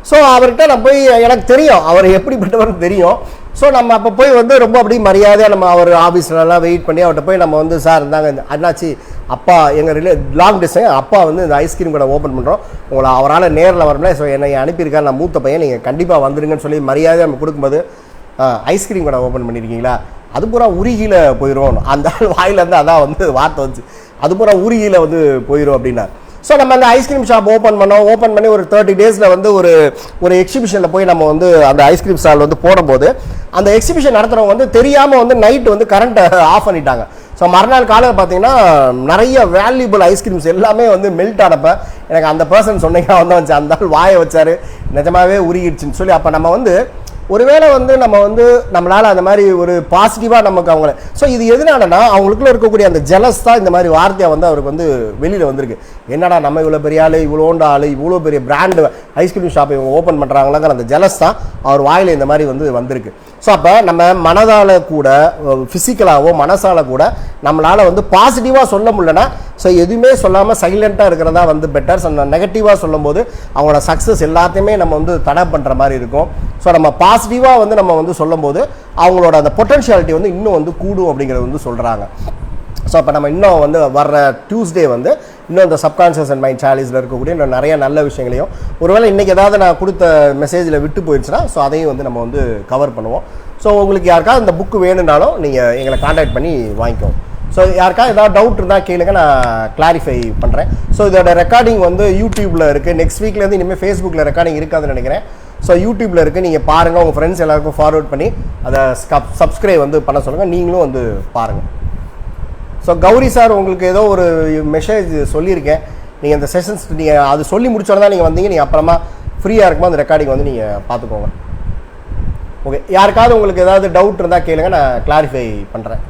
ஸோ அவர்கிட்ட நான் போய் எனக்கு தெரியும் அவர் எப்படிப்பட்டவர்னு தெரியும். ஸோ நம்ம அப்போ போய் வந்து ரொம்ப அப்படி மரியாதையாக நம்ம அவர் ஆஃபீஸ்லலாம் வெயிட் பண்ணி அவர்கிட்ட போய் நம்ம வந்து சார் இருந்தாங்க அண்ணாச்சி அப்பா எங்கள் லாங் டிஸ்டன்ஸ் அப்பா வந்து இந்த ஐஸ்கிரீம் கடை ஓப்பன் பண்ணுறோம், உங்களை அவரால் நேரில் வரல, ஸோ என்னை அனுப்பியிருக்காரு, நான் மூத்த பையன், நீங்கள் கண்டிப்பாக வந்துடுங்கன்னு சொல்லி மரியாதையாக நம்ம கொடுக்கும்போது ஐஸ்கிரீம் கடை ஓப்பன் பண்ணியிருக்கீங்களா, அது பூரா உருகியில் போயிடும், அந்த வாயிலேருந்து அதான் வந்து வார்த்தை வந்துச்சு, அது பூரா உருகியில் வந்து போயிடும் அப்படின்னார். ஸோ நம்ம அந்த ஐஸ்கிரீம் ஷாப் ஓப்பன் பண்ணி ஒரு 30 டேஸில் வந்து ஒரு எக்ஸிபிஷனில் போய் நம்ம வந்து அந்த ஐஸ்கிரீம் ஸ்டால் வந்து போடும்போது அந்த எக்ஸிபிஷன் நடத்துகிறவங்க வந்து தெரியாமல் வந்து நைட்டு வந்து கரண்ட்டை ஆஃப் பண்ணிட்டாங்க. ஸோ மறுநாள் காலையில் பார்த்தீங்கன்னா நிறைய வேல்யூபிள் ஐஸ்கிரீம்ஸ் எல்லாமே வந்து மெல்ட் ஆனப்போ எனக்கு அந்த பர்சன் சொன்னீங்கன்னா வந்து வந்துச்சு, அந்த ஆள் வாயை வச்சார், நிஜமாகவே உருகிடுச்சுன்னு சொல்லி. அப்போ நம்ம வந்து ஒருவேளை வந்து நம்ம வந்து நம்மளால் அந்த மாதிரி ஒரு பாசிட்டிவாக நமக்கு அவங்கள ஸோ இது எதனாலனா அவங்களுக்குள்ள இருக்கக்கூடிய அந்த ஜெலஸ் தான் இந்த மாதிரி வார்த்தையாக வந்து அவருக்கு வந்து வெளியில் வந்திருக்கு. என்னடா நம்ம இவ்வளோ பெரிய ஆள், இவ்வளோண்ட ஆள், இவ்வளோ பெரிய பிராண்டு ஐஸ்கிரீம் ஷாப் இவங்க ஓப்பன் பண்ணுறாங்களாங்கிற அந்த ஜெலஸ் தான் அவர் வாயில் இந்த மாதிரி வந்து வந்திருக்கு. ஸோ அப்போ நம்ம மனதால் கூட ஃபிசிக்கலாகவோ மனசால் கூட நம்மளால் வந்து பாசிட்டிவாக சொல்ல முடியலன்னா ஸோ எதுவுமே சொல்லாமல் சைலண்ட்டாக இருக்கிறதா வந்து பெட்டர். ஸோ நெகட்டிவாக சொல்லும் போது அவங்களோட சக்ஸஸ் எல்லாத்தையுமே நம்ம வந்து தடை பண்ணுற மாதிரி இருக்கும். ஸோ நம்ம பாசிட்டிவாக வந்து நம்ம வந்து சொல்லும் போது அவங்களோட அந்த பொட்டன்ஷியாலிட்டி வந்து இன்னும் வந்து கூடும் அப்படிங்கிறது வந்து சொல்கிறாங்க. ஸோ அப்போ நம்ம இன்னும் வந்து வர்ற டியூஸ்டே வந்து இன்னும் இந்த சப்கான்ஷியஸ் அண்ட் மைண்ட் சேலஞ்சில் இருக்கக்கூடிய இன்னும் நிறைய நல்ல விஷயங்களையும் ஒருவேளை இன்றைக்கி ஏதாவது நான் கொடுத்த மெசேஜில் விட்டு போயிடுச்சுன்னா ஸோ அதையும் வந்து நம்ம வந்து கவர் பண்ணுவோம். ஸோ உங்களுக்கு யாருக்காவது இந்த புக்கு வேணும்னாலும் நீங்கள் எங்களை கான்டாக்ட் பண்ணி வாங்கிக்கோங்க. ஸோ யாருக்காவது ஏதாவது டவுட் இருந்தால் கேளுங்க, நான் கிளாரிஃபை பண்ணுறேன். ஸோ இதோட ரெக்கார்டிங் வந்து யூடியூப்பில் இருக்குது. நெக்ஸ்ட் வீக்லேருந்து இனிமேல் ஃபேஸ்புக்கில் ரெக்கார்டிங் இருக்காதுன்னு நினைக்கிறேன். ஸோ யூடியூப்பில் இருக்குது, நீங்கள் பாருங்கள், உங்கள் ஃப்ரெண்ட்ஸ் எல்லாருக்கும் ஃபார்வர்ட் பண்ணி அதை சப்ஸ்கிரைப் வந்து பண்ண சொல்லுங்கள், நீங்களும் வந்து பாருங்கள். ஸோ கௌரி சார் உங்களுக்கு ஏதோ ஒரு மெசேஜ் சொல்லியிருக்கேன், நீங்கள் இந்த செஷன்ஸ் நீங்கள் அது சொல்லி முடிச்சோன்னா தான் நீங்கள் வந்தீங்க, நீங்கள் அப்புறமா ஃப்ரீயாக இருக்கும்போது அந்த ரெக்கார்டிங் வந்து நீங்கள் பார்த்துக்கோங்க. ஓகே, யாருக்காவது உங்களுக்கு ஏதாவது டவுட் இருந்தால் கேளுங்க, நான் கிளாரிஃபை பண்ணுறேன்.